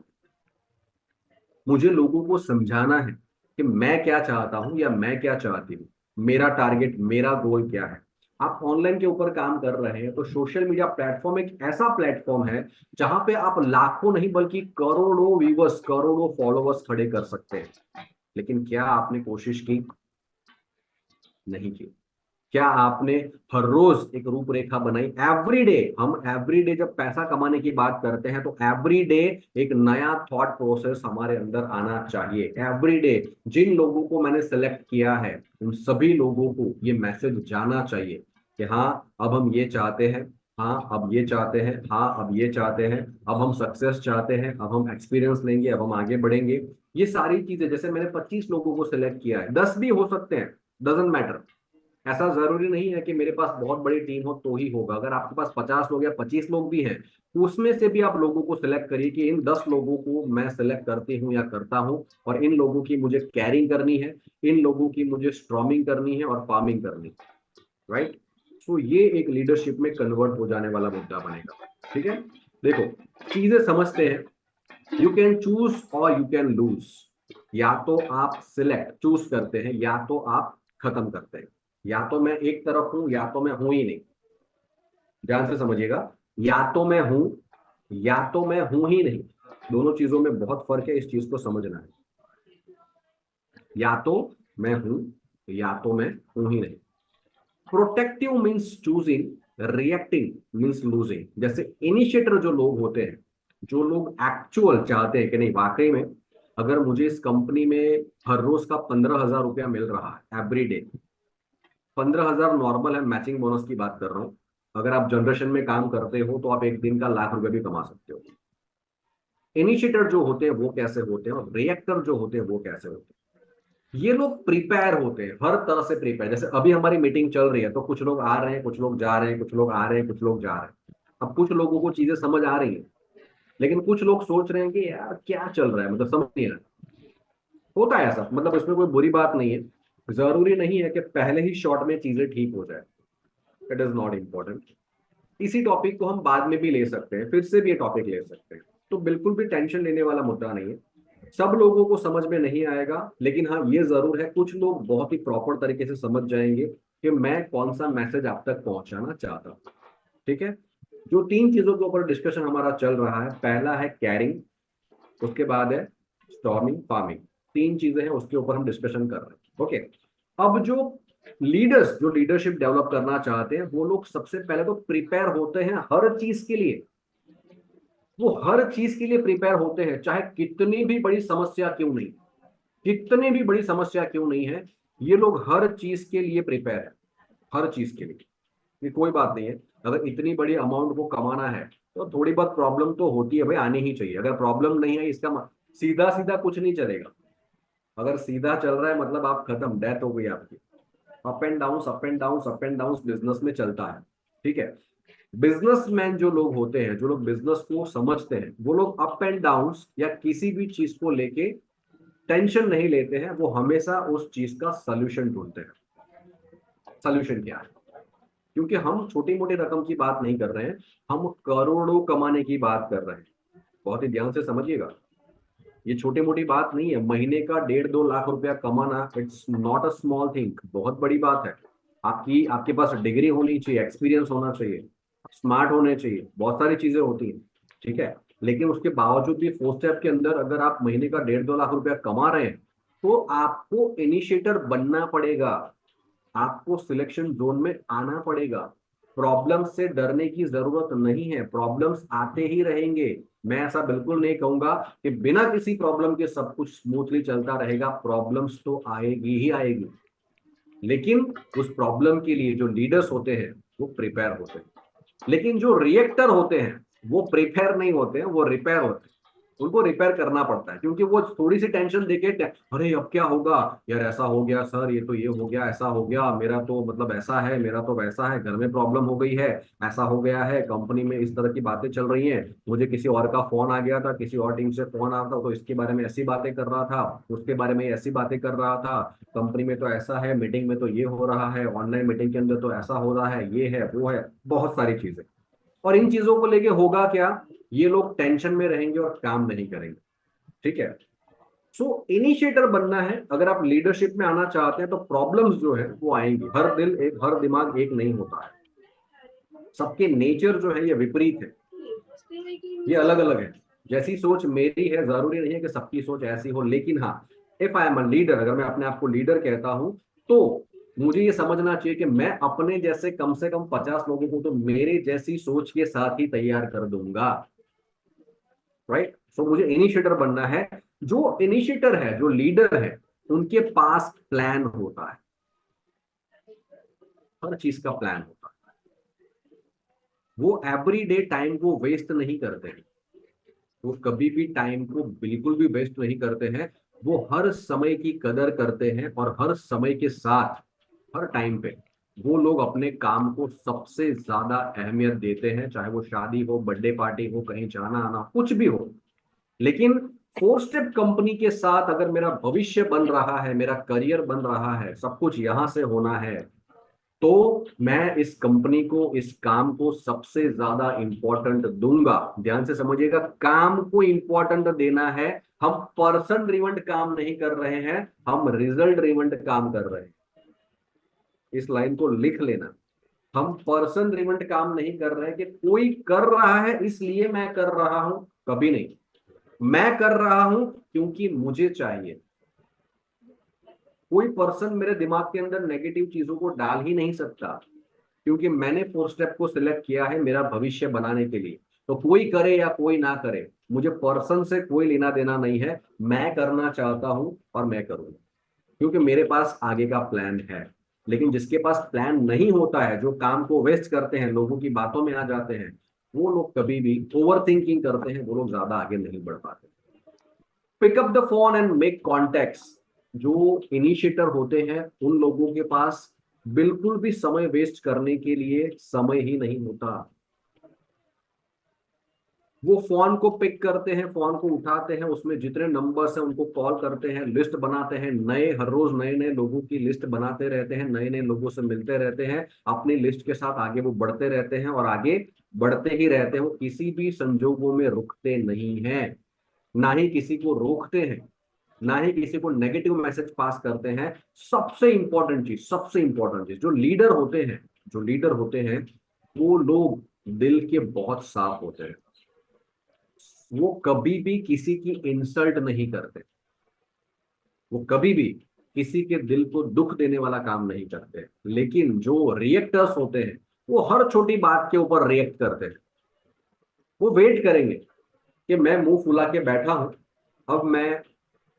मुझे लोगों को समझाना है कि मैं क्या चाहता हूं या मैं क्या चाहती हूँ, मेरा टारगेट, मेरा गोल क्या है। आप ऑनलाइन के ऊपर काम कर रहे हैं, तो सोशल मीडिया प्लेटफॉर्म एक ऐसा प्लेटफॉर्म है जहां पे आप लाखों नहीं बल्कि करोड़ों व्यूवर्स, करोड़ों फॉलोअर्स खड़े कर सकते हैं। लेकिन क्या आपने कोशिश की? नहीं की। क्या आपने हर रोज एक रूपरेखा बनाई? एवरीडे, हम एवरीडे जब पैसा कमाने की बात करते हैं, तो एवरीडे एक नया थॉट प्रोसेस हमारे अंदर आना चाहिए। एवरीडे जिन लोगों को मैंने सेलेक्ट किया है, उन सभी लोगों को ये मैसेज जाना चाहिए कि हाँ अब हम ये चाहते हैं, हाँ अब ये चाहते हैं, हाँ अब ये चाहते हैं, अब हम सक्सेस चाहते हैं, अब हम एक्सपीरियंस लेंगे, अब हम आगे बढ़ेंगे। ये सारी चीजें, जैसे मैंने 25 लोगों को सिलेक्ट किया है, 10 भी हो सकते हैं, डजेंट मैटर। ऐसा जरूरी नहीं है कि मेरे पास बहुत बड़ी टीम हो तो ही होगा। अगर आपके पास 50 लोग या 25 लोग भी हैं, उसमें से भी आप लोगों को सिलेक्ट करिए कि इन 10 लोगों को मैं सिलेक्ट करती हूँ या करता हूँ, और इन लोगों की मुझे कैरिंग करनी है, इन लोगों की मुझे स्ट्रॉमिंग करनी है और फार्मिंग करनी है। राइट। सो ये एक लीडरशिप में कन्वर्ट हो जाने वाला मुद्दा बनेगा। ठीक है। देखो, चीजें समझते हैं। यू कैन चूज और यू कैन लूज। या तो आप सिलेक्ट चूज करते हैं, या तो आप खत्म करते हैं। या तो मैं एक तरफ हूं, या तो मैं हूं ही नहीं। ध्यान से समझिएगा। या तो मैं हूं, या तो मैं हूं ही नहीं। दोनों चीजों में बहुत फर्क है, इस चीज को समझना है। या तो मैं हूं, या तो मैं हूं ही नहीं। Protective means choosing, reacting means losing. जैसे इनिशिएटर जो लोग होते हैं, जो लोग एक्चुअल चाहते हैं कि नहीं वाकई में अगर मुझे इस कंपनी में हर रोज का 15,000 रुपया मिल रहा है एवरी डे, 15,000 नॉर्मल है, मैचिंग बोनस की बात कर रहा हूँ। अगर आप जनरेशन में काम करते हो तो आप एक दिन का लाख रुपया भी कमा सकते हो। इनिशिएटर जो होते हैं वो कैसे होते हैं, और रिएक्टर जो होते हैं वो कैसे होते हैं। ये लोग प्रिपेयर होते हैं, हर तरह से प्रिपेयर। जैसे अभी हमारी मीटिंग चल रही है तो कुछ लोग आ रहे हैं, कुछ लोग जा रहे हैं, कुछ लोग आ रहे हैं, कुछ लोग जा रहे हैं। अब कुछ लोगों को चीजें समझ आ रही हैं, लेकिन कुछ लोग सोच रहे हैं कि यार क्या चल रहा है, मतलब समझ नहीं आ रहा। होता है ऐसा, मतलब इसमें कोई बुरी बात नहीं है। जरूरी नहीं है कि पहले ही शॉट में चीजें ठीक हो जाए। It is not important. इसी टॉपिक को हम बाद में भी ले सकते हैं, फिर से भी ये टॉपिक ले सकते हैं। तो बिल्कुल भी टेंशन लेने वाला मुद्दा नहीं है। सब लोगों को समझ में नहीं आएगा, लेकिन हाँ ये जरूर है कुछ लोग बहुत ही प्रॉपर तरीके से समझ जाएंगे कि मैं कौन सा मैसेज आप तक पहुंचाना चाहता हूँ। ठीक है। जो तीन चीजों के ऊपर डिस्कशन हमारा चल रहा है, पहला है कैरिंग, उसके बाद है स्टॉर्मिंग, फार्मिंग। तीन चीजें हैं, उसके ऊपर हम डिस्कशन कर रहे हैं। ओके। अब जो लीडर्स जो लीडरशिप डेवलप करना चाहते हैं, वो लोग सबसे पहले तो प्रिपेयर होते हैं हर चीज के लिए। वो हर चीज के लिए प्रिपेयर होते हैं, चाहे कितनी भी बड़ी समस्या क्यों नहीं, कितनी भी बड़ी समस्या क्यों नहीं है, ये लोग हर चीज के लिए प्रिपेयर है। हर चीज के लिए। ये कोई बात नहीं है। अगर इतनी बड़ी अमाउंट को कमाना है तो थोड़ी बहुत प्रॉब्लम तो होती है भाई, आनी ही चाहिए। अगर प्रॉब्लम नहीं है इसका सीधा सीधा कुछ नहीं चलेगा। अगर सीधा चल रहा है मतलब आप खत्म, डेथ हो गई आपकी। Up and down, up and down, up and down business में चलता है। ठीक है। बिजनेसमैन जो लोग होते हैं, जो लोग बिजनेस को समझते हैं, वो लोग अप एंड डाउन या किसी भी चीज को लेके टेंशन नहीं लेते हैं। वो हमेशा उस चीज का सोल्यूशन ढूंढते हैं। सोल्यूशन क्या है? क्योंकि हम छोटी मोटी रकम की बात नहीं कर रहे हैं, हम करोड़ों कमाने की बात कर रहे हैं। बहुत ही ध्यान से समझिएगा। ये छोटी मोटी बात नहीं है। महीने का 1.5-2 लाख रुपया कमाना it's not a small thing, बहुत बड़ी बात है। आपकी आपके पास डिग्री होनी चाहिए, एक्सपीरियंस होना चाहिए, स्मार्ट होने चाहिए, बहुत सारी चीजें होती हैं। ठीक है। लेकिन उसके बावजूद भी फोर्थ स्टेप के अंदर अगर आप महीने का 1.5-2 लाख रुपया कमा रहे हैं, तो आपको इनिशिएटर बनना पड़ेगा। आपको सिलेक्शन जोन में आना पड़ेगा। प्रॉब्लम से डरने की जरूरत नहीं है, प्रॉब्लम्स आते ही रहेंगे। मैं ऐसा बिल्कुल नहीं कहूंगा कि बिना किसी प्रॉब्लम के सब कुछ स्मूथली चलता रहेगा। प्रॉब्लम्स तो आएगी ही आएगी। लेकिन उस प्रॉब्लम के लिए जो लीडर्स होते हैं वो प्रिपेयर होते हैं। लेकिन जो रिएक्टर होते हैं वो प्रिपेयर नहीं होते हैं, वो रिपेयर होते हैं। उनको रिपेयर करना पड़ता है, क्योंकि वो थोड़ी सी टेंशन देके अरे अब क्या होगा, यार ऐसा हो गया सर, ये तो ये हो गया, ऐसा हो गया, मेरा तो मतलब ऐसा है, मेरा तो वैसा है, घर में प्रॉब्लम हो गई है, ऐसा हो गया है, कंपनी में इस तरह की बातें चल रही हैं, मुझे किसी और का फोन आ गया था, किसी और टीम से फोन आया था तो इसके बारे में ऐसी बातें कर रहा था, उसके बारे में ऐसी बातें कर रहा था, कंपनी में तो ऐसा है, मीटिंग में तो ये हो रहा है, ऑनलाइन मीटिंग के अंदर तो ऐसा हो रहा है, ये है वो है, बहुत सारी चीजें। और इन चीजों को लेके होगा क्या, ये लोग टेंशन में रहेंगे और काम नहीं करेंगे। ठीक है। सो इनिशिएटर बनना है, अगर आप लीडरशिप में आना चाहते हैं तो प्रॉब्लम्स जो है वो आएंगी। हर दिमाग एक नहीं होता है। सबके नेचर जो है ये विपरीत है, ये अलग अलग है। जैसी सोच मेरी है जरूरी नहीं है कि सबकी सोच ऐसी हो, लेकिन हाँ, if I am a leader, अगर मैं अपने आप को लीडर कहता हूं, तो मुझे ये समझना चाहिए कि मैं अपने जैसे कम से कम 50 लोगों को तो मेरे जैसी सोच के साथ ही तैयार कर दूंगा। राइट। सो मुझे इनिशिएटर बनना है। जो इनिशिएटर है, जो लीडर है, उनके पास प्लान होता है। हर चीज का प्लान होता है। वो एवरी डे टाइम को वेस्ट नहीं करते हैं। वो कभी भी टाइम को बिल्कुल भी वेस्ट नहीं करते हैं। वो हर समय की कदर करते हैं और हर समय के साथ, हर टाइम पे वो लोग अपने काम को सबसे ज्यादा अहमियत देते हैं, चाहे वो शादी हो, बर्थडे पार्टी हो, कहीं जाना आना कुछ भी हो। लेकिन फोर स्टेप कंपनी के साथ अगर मेरा भविष्य बन रहा है, मेरा करियर बन रहा है, सब कुछ यहां से होना है, तो मैं इस कंपनी को, इस काम को सबसे ज्यादा इंपॉर्टेंट दूंगा। ध्यान से समझिएगा, काम को इंपॉर्टेंट देना है। हम पर्सन ड्रिवन काम नहीं कर रहे हैं, हम रिजल्ट ड्रिवन काम कर रहे हैं। इस लाइन को लिख लेना। हम पर्सन ड्रिवन काम नहीं कर रहे हैं कि कोई कर रहा है इसलिए मैं कर रहा हूं, कभी नहीं। मैं कर रहा हूं क्योंकि मुझे चाहिए। कोई पर्सन मेरे दिमाग के अंदर नेगेटिव चीजों को डाल ही नहीं सकता, क्योंकि मैंने फोर स्टेप को सिलेक्ट किया है मेरा भविष्य बनाने के लिए। तो कोई करे या कोई ना करे, मुझे पर्सन से कोई लेना देना नहीं है। मैं करना चाहता हूं और मैं करूंगा, क्योंकि मेरे पास आगे का प्लान है। लेकिन जिसके पास प्लान नहीं होता है, जो काम को वेस्ट करते हैं, लोगों की बातों में आ जाते हैं, वो लोग कभी भी ओवर थिंकिंग करते हैं, वो लोग ज्यादा आगे नहीं बढ़ पाते। Pick up the phone and make contacts. जो इनिशिएटर होते हैं, उन लोगों के पास बिल्कुल भी समय वेस्ट करने के लिए समय ही नहीं होता। वो फोन को पिक करते हैं, फोन को उठाते हैं, उसमें जितने नंबर्स हैं उनको कॉल करते हैं, लिस्ट बनाते हैं, नए हर रोज नए नए लोगों की लिस्ट बनाते रहते हैं, नए नए लोगों से मिलते रहते हैं, अपनी लिस्ट के साथ आगे वो बढ़ते रहते हैं और आगे बढ़ते ही रहते हैं। वो किसी भी संजोगों में रुकते नहीं हैं, ना ही किसी को रोकते हैं, ना ही किसी को नेगेटिव मैसेज पास करते हैं। सबसे इंपॉर्टेंट चीज, जो लीडर होते हैं, जो लीडर होते हैं, वो लोग दिल के बहुत साफ होते हैं। वो कभी भी किसी की इंसल्ट नहीं करते, वो कभी भी किसी के दिल को दुख देने वाला काम नहीं करते। लेकिन जो रिएक्टर्स होते हैं, वो हर छोटी बात के ऊपर रिएक्ट करते हैं। वो वेट करेंगे कि मैं मुंह फुला के बैठा हूं, अब मैं,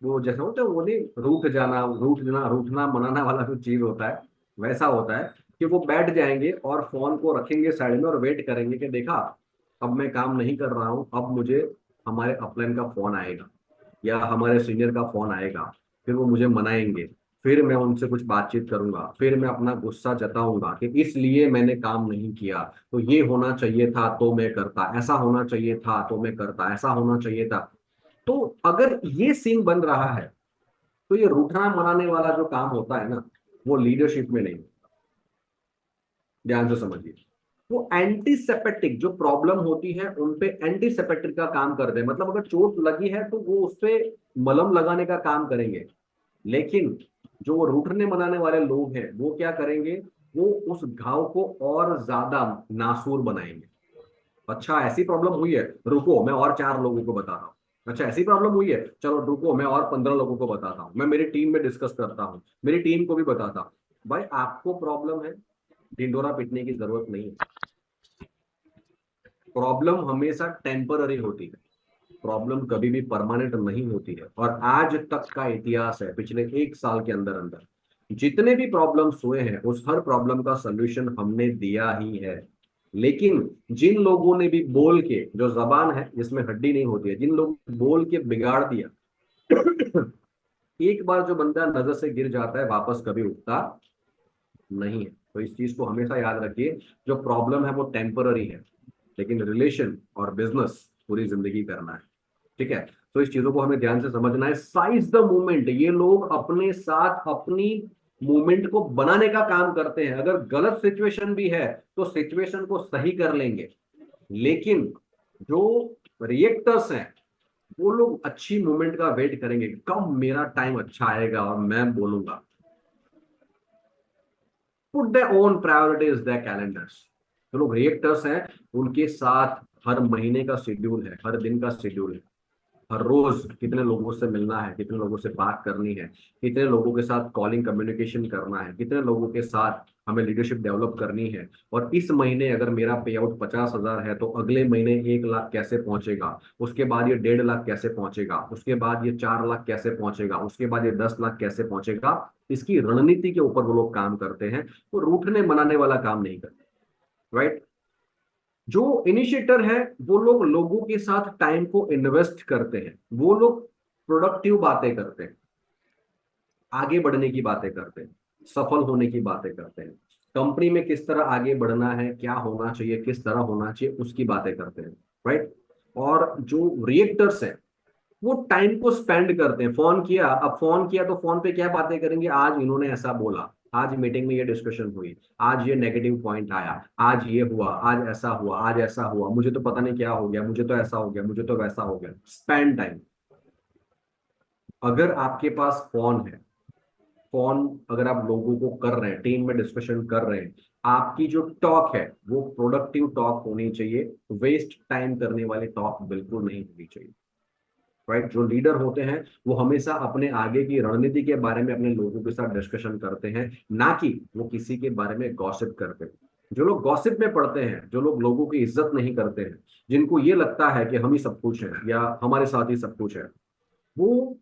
वो जैसा होता है वो नहीं, रूठना मनाना वाला जो चीज होता है, वैसा होता है कि वो बैठ जाएंगे और फोन को रखेंगे साइड में और वेट करेंगे कि देखा, अब मैं काम नहीं कर रहा हूं, अब मुझे हमारे अपलाइन का फोन आएगा या हमारे सीनियर का फोन आएगा, फिर वो मुझे मनाएंगे, फिर मैं उनसे कुछ बातचीत करूंगा, फिर मैं अपना गुस्सा जताऊंगा कि इसलिए मैंने काम नहीं किया, तो ये होना चाहिए था तो मैं करता, ऐसा होना चाहिए था तो मैं करता, ऐसा होना चाहिए था। तो अगर ये सीन बन रहा है, तो ये रूठना मनाने वाला जो काम होता है ना, वो लीडरशिप में नहीं। ध्यान से समझिए, वो एंटीसेपेटिक जो प्रॉब्लम होती है उन पे एंटीसेपेटिक का काम करते हैं। मतलब अगर चोट लगी है तो वो उस पे मलहम लगाने का काम करेंगे। लेकिन जो वो रूठने मनाने वाले लोग हैं, वो क्या करेंगे, वो उस घाव को और ज्यादा नासूर बनाएंगे। अच्छा ऐसी प्रॉब्लम हुई है, रुको मैं और 4 लोगों को बताता हूँ। अच्छा ऐसी प्रॉब्लम हुई है, चलो रुको मैं और 15 लोगों को बताता हूँ, मैं मेरी टीम में डिस्कस करता हूँ, मेरी टीम को भी बताता हूँ। भाई आपको प्रॉब्लम है, ढिंडोरा पीटने की जरूरत नहीं है। प्रॉब्लम हमेशा टेम्पररी होती है, प्रॉब्लम कभी भी परमानेंट नहीं होती है। और आज तक का इतिहास है, पिछले 1 साल के अंदर अंदर जितने भी प्रॉब्लम्स हुए हैं, उस हर प्रॉब्लम का सलूशन हमने दिया ही है। लेकिन जिन लोगों ने भी बोल के, जो जबान है जिसमें हड्डी नहीं होती है, जिन लोगों ने बोल के बिगाड़ दिया, एक बार जो बंदा नजर से गिर जाता है, वापस कभी उठता नहीं है। तो इस चीज को हमेशा याद रखिए, जो प्रॉब्लम है वो टेम्पररी है, लेकिन रिलेशन और बिजनेस पूरी जिंदगी करना है। ठीक है, तो इस चीजों को हमें ध्यान से समझना है। साइज द मूवमेंट, ये लोग अपने साथ अपनी मूवमेंट को बनाने का काम करते हैं। अगर गलत सिचुएशन भी है तो सिचुएशन को सही कर लेंगे। लेकिन जो रिएक्टर्स हैं, वो लोग अच्छी मूवमेंट का वेट करेंगे, कब मेरा टाइम अच्छा आएगा और मैं बोलूंगा। Put the own priorities the calendars. जो लोग रिएक्टर्स हैं, उनके साथ हर महीने का शेड्यूल है, हर दिन का शेड्यूल है, हर रोज कितने लोगों से मिलना है, कितने लोगों से बात करनी है, कितने लोगों के साथ कॉलिंग कम्युनिकेशन करना है, कितने लोगों के साथ हमें लीडरशिप डेवलप करनी है। और इस महीने अगर मेरा पे आउट 50,000 है, तो अगले महीने 1 लाख कैसे पहुंचेगा, उसके बाद ये 1.5 लाख कैसे पहुंचेगा, उसके बाद ये 4 लाख कैसे पहुंचेगा, उसके बाद ये 10 लाख कैसे पहुंचेगा। इसकी रणनीति के ऊपर वो लोग काम करते हैं, वो रूठने मनाने वाला काम नहीं करते। राइट। जो इनिशिएटर है, वो लोग लोगों के साथ टाइम को इन्वेस्ट करते हैं, वो लोग प्रोडक्टिव बातें करते हैं, आगे बढ़ने की बातें करते हैं, सफल होने की बातें करते हैं। कंपनी में किस तरह आगे बढ़ना है, क्या होना चाहिए, किस तरह होना चाहिए, उसकी बातें करते हैं, राइट। और जो रिएक्टर्स हैं वो टाइम को स्पेंड करते हैं। फोन किया, अब फोन किया तो फोन पे क्या बातें करेंगे, आज इन्होंने ऐसा बोला, आज मीटिंग में ये डिस्कशन हुई, आज ये नेगेटिव पॉइंट आया, आज ये हुआ, आज ऐसा हुआ, आज ऐसा हुआ, मुझे तो पता नहीं क्या हो गया, मुझे तो ऐसा हो गया, मुझे तो वैसा हो गया, स्पेंड टाइम। अगर आपके पास फोन है, फोन अगर आप लोगों को कर रहे हैं, टीम में डिस्कशन कर रहे हैं, आपकी जो टॉक है वो प्रोडक्टिव टॉक होनी चाहिए, वेस्ट टाइम करने वाली टॉक बिल्कुल नहीं होनी चाहिए, राइट। जो लीडर होते हैं वो हमेशा अपने आगे की रणनीति के बारे में अपने लोगों के साथ डिस्कशन करते हैं, ना कि वो किसी के बारे में गॉसिप करते हैं। जो लोग गॉसिप में पड़ते हैं, जो लोग लोगों की इज्जत नहीं करते हैं, जिनको ये लगता है कि हम ही सब कुछ है या हमारे साथ ही सब कुछ है, वो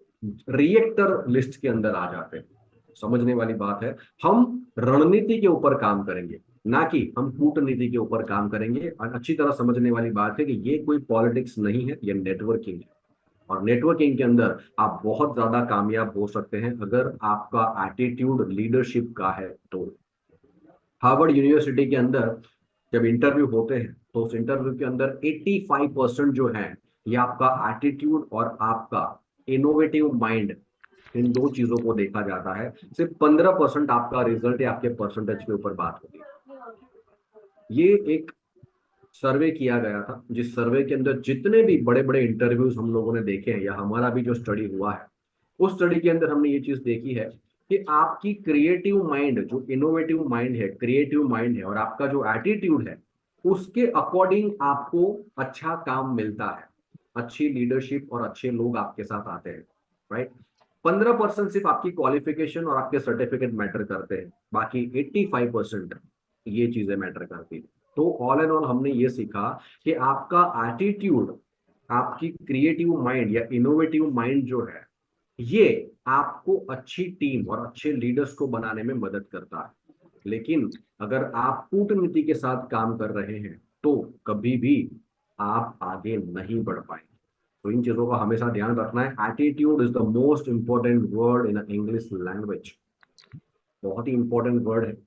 रिएक्टर लिस्ट के अंदर आ जाते हैं। समझने वाली बात है, हम रणनीति के ऊपर काम करेंगे, ना कि हम कूटनीति के ऊपर काम करेंगे। और अच्छी तरह समझने वाली बात है कि ये कोई पॉलिटिक्स नहीं है, ये नेटवर्किंग है। और नेटवर्किंग के अंदर आप बहुत ज्यादा कामयाब हो सकते हैं अगर आपका एटीट्यूड लीडरशिप का है तो। हार्वर्ड यूनिवर्सिटी के अंदर जब इंटरव्यू होते हैं तो उस इंटरव्यू के अंदर 85% जो है ये आपका एटीट्यूड और आपका इनोवेटिव माइंड, इन दो चीजों को देखा जाता है। सिर्फ 15% आपका रिजल्ट या आपके परसेंटेज के ऊपर बात होती है। ये एक सर्वे किया गया था, जिस सर्वे के अंदर जितने भी बड़े बड़े इंटरव्यूज हम लोगों ने देखे हैं या हमारा भी जो स्टडी हुआ है, उस स्टडी के अंदर हमने ये चीज देखी है कि आपकी क्रिएटिव माइंड, जो इनोवेटिव माइंड है, क्रिएटिव माइंड है, और आपका जो एटीट्यूड है, उसके अकॉर्डिंग आपको अच्छा काम मिलता है, अच्छी लीडरशिप और अच्छे लोग आपके साथ आते हैं, राइट। 15% सिर्फ आपकी क्वालिफिकेशन और आपके सर्टिफिकेट मैटर करते हैं, बाकी 85% ये चीजें मैटर करती हैं। तो ऑल एंड ऑल हमने ये सीखा कि आपका एटीट्यूड, आपकी क्रिएटिव माइंड या इनोवेटिव माइंड जो है, ये आपको अच्छी टीम और अच्छे लीडर्स को बनाने में मदद करता है। लेकिन अगर आप कूटनीति के साथ काम कर रहे हैं तो कभी भी आप आगे नहीं बढ़ पाएंगे। तो इन चीजों का हमेशा ध्यान रखना है। Attitude is the most important word in English language. बहुत ही इंपॉर्टेंट वर्ड है।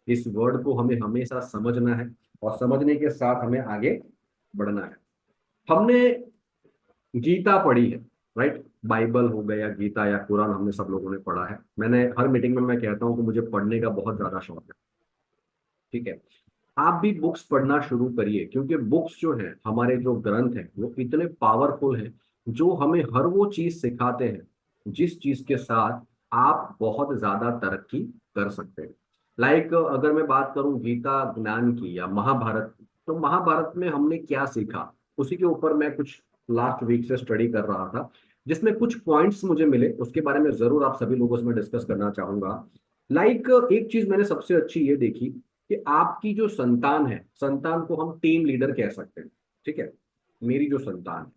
इस वर्ड को हमें हमेशा समझना है और समझने के साथ हमें आगे बढ़ना है। हमने गीता पढ़ी है, राइट। बाइबल हो गया, गीता या कुरान, हमने सब लोगों ने पढ़ा है। मैंने हर मीटिंग में मैं कहता हूँ कि मुझे पढ़ने का बहुत ज्यादा शौक है, ठीक है। आप भी बुक्स पढ़ना शुरू करिए, क्योंकि बुक्स जो है, हमारे जो ग्रंथ हैं, वो इतने पावरफुल हैं, जो हमें हर वो चीज सिखाते हैं जिस चीज के साथ आप बहुत ज्यादा तरक्की कर सकते हैं। लाइक अगर मैं बात करूं गीता ज्ञान की या महाभारत, तो महाभारत में हमने क्या सीखा, उसी के ऊपर मैं कुछ लास्ट वीक से स्टडी कर रहा था, जिसमें कुछ पॉइंट्स मुझे मिले, उसके बारे में जरूर आप सभी लोगों से मैं डिस्कस करना चाहूंगा। लाइक एक चीज मैंने सबसे अच्छी ये देखी कि आपकी जो संतान है, संतान को हम टीम लीडर कह सकते हैं, ठीक है। मेरी जो संतान है,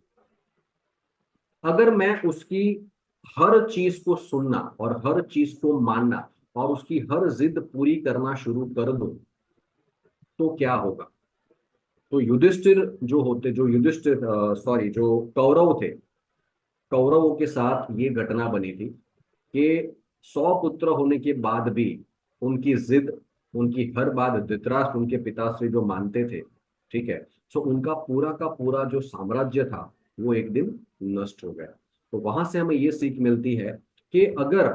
अगर मैं उसकी हर चीज को सुनना और हर चीज को मानना और उसकी हर जिद पूरी करना शुरू कर दूं, तो क्या होगा। तो युधिष्ठिर जो होते, जो युधिष्ठिर सॉरी, जो कौरव थे, कौरवों के साथ ये घटना बनी थी कि 100 पुत्र होने के बाद भी उनकी जिद, उनकी हर बात धृतराष्ट्र उनके पिता से जो मानते थे, ठीक है। सो उनका पूरा का पूरा जो साम्राज्य था वो एक दिन नष्ट हो गया। तो वहां से हमें ये सीख मिलती है कि अगर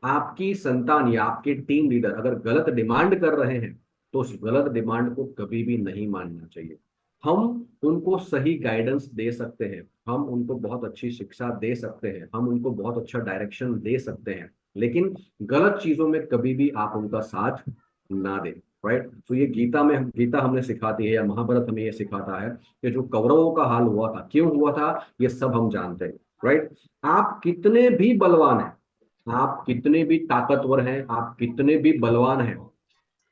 आपकी संतान या आपके टीम लीडर अगर गलत डिमांड कर रहे हैं, तो उस गलत डिमांड को कभी भी नहीं मानना चाहिए। हम उनको सही गाइडेंस दे सकते हैं, हम उनको बहुत अच्छी शिक्षा दे सकते हैं, हम उनको बहुत अच्छा डायरेक्शन दे सकते हैं, लेकिन गलत चीजों में कभी भी आप उनका साथ ना दें, राइट। तो ये गीता में, गीता हमें सिखाती है या महाभारत हमें ये सिखाता है कि जो कौरवों का हाल हुआ था, क्यों हुआ था, ये सब हम जानते हैं, राइट। आप कितने भी बलवान हैं, आप कितने भी ताकतवर हैं, आप कितने भी बलवान हैं,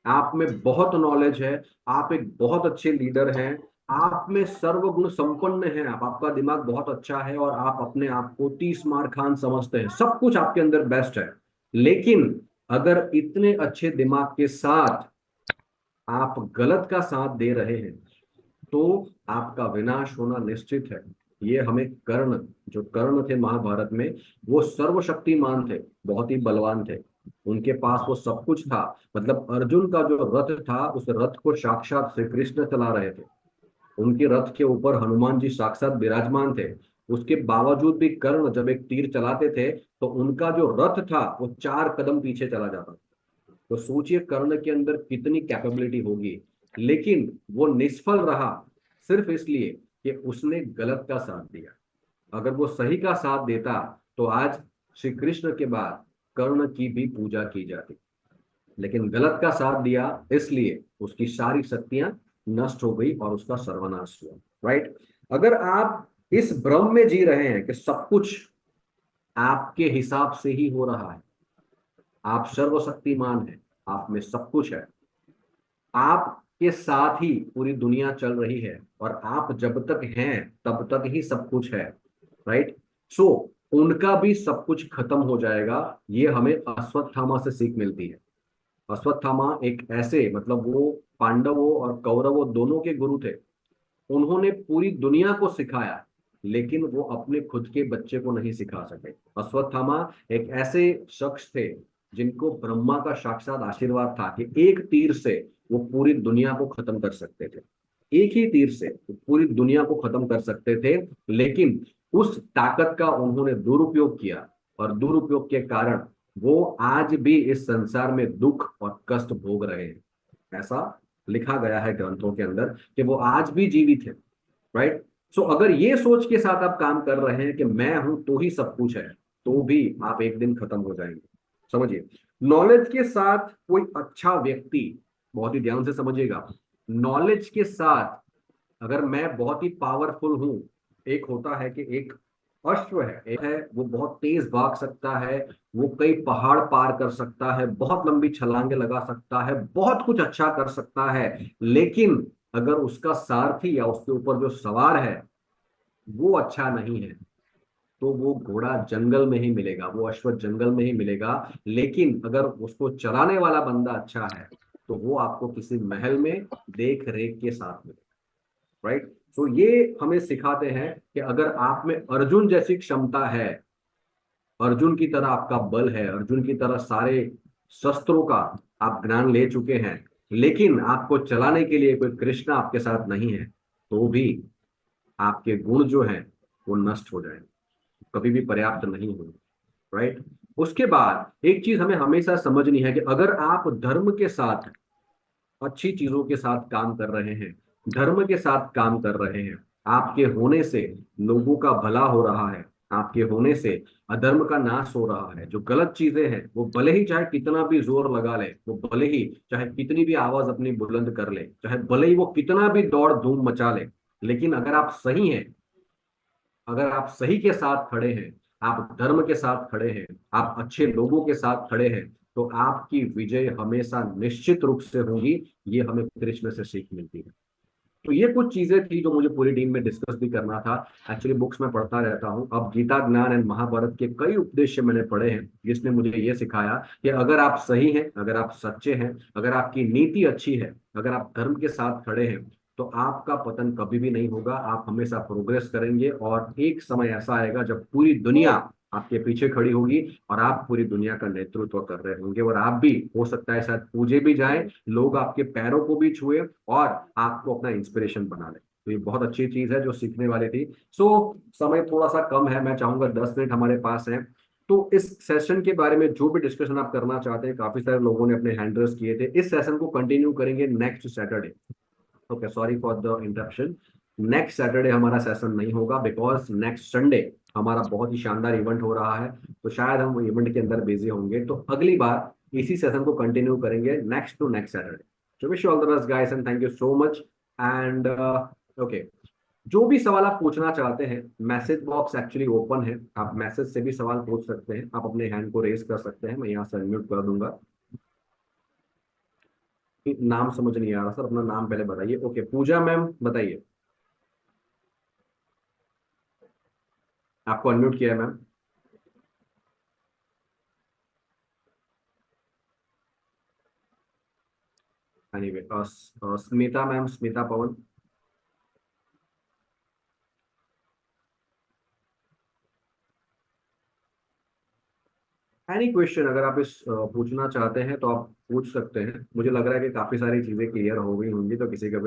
आप में बहुत नॉलेज है, आप एक बहुत अच्छे लीडर हैं, आप में सर्वगुण संपन्न हैं, आप, आपका दिमाग बहुत अच्छा है और आप अपने आप को 30 मार खान समझते हैं, सब कुछ आपके अंदर बेस्ट है। लेकिन अगर इतने अच्छे दिमाग के साथ आप गलत का साथ दे रहे हैं, तो आपका विनाश होना निश्चित है। ये हमें कर्ण, जो कर्ण थे महाभारत में, वो सर्वशक्तिमान थे, बहुत ही बलवान थे, उनके पास वो सब कुछ था। मतलब अर्जुन का जो रथ था, उस रथ को साक्षात श्री कृष्ण चला रहे थे, उनके रथ के ऊपर हनुमान जी साक्षात विराजमान थे। उसके बावजूद भी कर्ण जब एक तीर चलाते थे तो उनका जो रथ था वो 4 कदम पीछे चला जाता था। तो सोचिए कर्ण के अंदर कितनी कैपेबिलिटी होगी। लेकिन वो निष्फल रहा सिर्फ इसलिए कि उसने गलत का साथ दिया। अगर वो सही का साथ देता तो आज श्री कृष्ण के बाद कर्ण की भी पूजा की जाती। लेकिन गलत का साथ दिया, इसलिए उसकी सारी शक्तियां नष्ट हो गई और उसका सर्वनाश हुआ। राइट। अगर आप इस भ्रम में जी रहे हैं कि सब कुछ आपके हिसाब से ही हो रहा है, आप सर्वशक्तिमान हैं, आप में सब कुछ है, आपके साथ ही पूरी दुनिया चल रही है, और आप जब तक हैं तब तक ही सब कुछ है, राइट। सो उनका भी सब कुछ खत्म हो जाएगा। ये हमें अश्वत्थामा से सीख मिलती है। अश्वत्थामा एक ऐसे, मतलब वो पांडवों और कौरवों दोनों के गुरु थे। उन्होंने पूरी दुनिया को सिखाया, लेकिन वो अपने खुद के बच्चे को नहीं सिखा सके। अश्वत्थामा एक ऐसे शख्स थे जिनको ब्रह्मा का साक्षात आशीर्वाद था कि एक तीर से वो पूरी दुनिया को खत्म कर सकते थे। एक ही तीर से वो पूरी दुनिया को खत्म कर सकते थे। लेकिन उस ताकत का उन्होंने दुरुपयोग किया, और दुरुपयोग के कारण वो आज भी इस संसार में दुख और कष्ट भोग रहे हैं। ऐसा लिखा गया है ग्रंथों के अंदर कि वो आज भी जीवित है। राइट। सो अगर ये सोच के साथ आप काम कर रहे हैं कि मैं हूं तो ही सब कुछ है, तो भी आप एक दिन खत्म हो जाएंगे। समझिए, नॉलेज के साथ कोई अच्छा व्यक्ति, बहुत ही ध्यान से समझिएगा, नॉलेज के साथ, अगर मैं बहुत ही पावरफुल हूं, एक होता है कि एक अश्व है, एक है वो बहुत तेज भाग सकता है, वो कई पहाड़ पार कर सकता है, बहुत लंबी छलांगे लगा सकता है, बहुत कुछ अच्छा कर सकता है। लेकिन अगर उसका सारथी या उसके ऊपर जो सवार है वो अच्छा नहीं है, तो वो घोड़ा जंगल में ही मिलेगा, वो अश्व जंगल में ही मिलेगा। लेकिन अगर उसको चलाने वाला बंदा अच्छा है तो वो आपको किसी महल में देख रेख के साथ मिलेगा। राइट। सो ये हमें सिखाते हैं कि अगर आप में अर्जुन जैसी क्षमता है, अर्जुन की तरह आपका बल है, अर्जुन की तरह सारे शस्त्रों का आप ज्ञान ले चुके हैं, लेकिन आपको चलाने के लिए कोई कृष्ण आपके साथ नहीं है, तो भी आपके गुण जो हैं वो नष्ट हो जाएंगे, कभी भी पर्याप्त नहीं होंगे। राइट। उसके बाद एक चीज हमें हमेशा समझनी है कि अगर आप धर्म के साथ, अच्छी चीजों के साथ काम कर रहे हैं, धर्म के साथ काम कर रहे हैं, आपके होने से लोगों का भला हो रहा है, आपके होने से अधर्म का नाश हो रहा है, जो गलत चीजें हैं वो भले ही चाहे कितना भी जोर लगा ले, वो भले ही चाहे कितनी भी आवाज अपनी बुलंद कर ले, चाहे भले ही वो कितना भी दौड़ धूम मचा ले, लेकिन अगर आप सही हैं, अगर आप सही के साथ खड़े हैं, आप धर्म के साथ खड़े हैं, आप अच्छे लोगों के साथ खड़े हैं, तो आपकी विजय हमेशा निश्चित रूप से होगी। ये हमें कृष्ण से सीख मिलती है। तो ये कुछ चीजें थी जो मुझे पूरी टीम में डिस्कस भी करना था। एक्चुअली बुक्स में पढ़ता रहता हूँ, अब गीता ज्ञान एंड महाभारत के कई उपदेश मैंने पढ़े हैं जिसने मुझे ये सिखाया कि अगर आप सही हैं, अगर आप सच्चे हैं, अगर आपकी नीति अच्छी है, अगर आप धर्म के साथ खड़े हैं, तो आपका पतन कभी भी नहीं होगा, आप हमेशा प्रोग्रेस करेंगे। और एक समय ऐसा आएगा जब पूरी दुनिया आपके पीछे खड़ी होगी और आप पूरी दुनिया का नेतृत्व कर रहे होंगे, और आप भी हो सकता है शायद पूजे भी जाएं, लोग आपके पैरों को भी छुए और आपको अपना इंस्पिरेशन बना ले। तो ये बहुत अच्छी चीज है जो सीखने वाली थी। सो समय थोड़ा सा कम है, मैं चाहूंगा 10 मिनट हमारे पास है, तो इस सेशन के बारे में जो भी डिस्कशन आप करना चाहते हैं, काफी सारे लोगों ने अपने हैंड रेस किए थे, इस सेशन को कंटिन्यू करेंगे next Saturday. Okay, sorry for the interruption. Next Saturday हमारा सेशन नहीं होगा बिकॉज नेक्स्ट संडे हमारा बहुत ही शानदार इवेंट हो रहा है, तो शायद हम इवेंट के अंदर बिजी होंगे, तो अगली बार इसी सेशन को कंटिन्यू करेंगे next to next Saturday. So wish you all the best guys and thank you so much. And okay, जो भी सवाल आप पूछना चाहते हैं, मैसेज बॉक्स एक्चुअली ओपन है, आप मैसेज से भी सवाल पूछ सकते हैं, आप अपने हैंड को रेज कर सकते हैं, मैं यहाँ से अनम्यूट कर दूंगा। नाम समझ नहीं आ रहा सर, अपना नाम पहले बताइए। ओके, पूजा मैम बताइए। आपको अनम्यूट किया है ma'am. Anyway, Smita ma'am, Smita Pavan. Any question अगर आप इस पूछना चाहते हैं तो आप पूछ सकते हैं। मुझे लग रहा है कि काफी सारी चीजें क्लियर हो गई होंगी, तो किसी का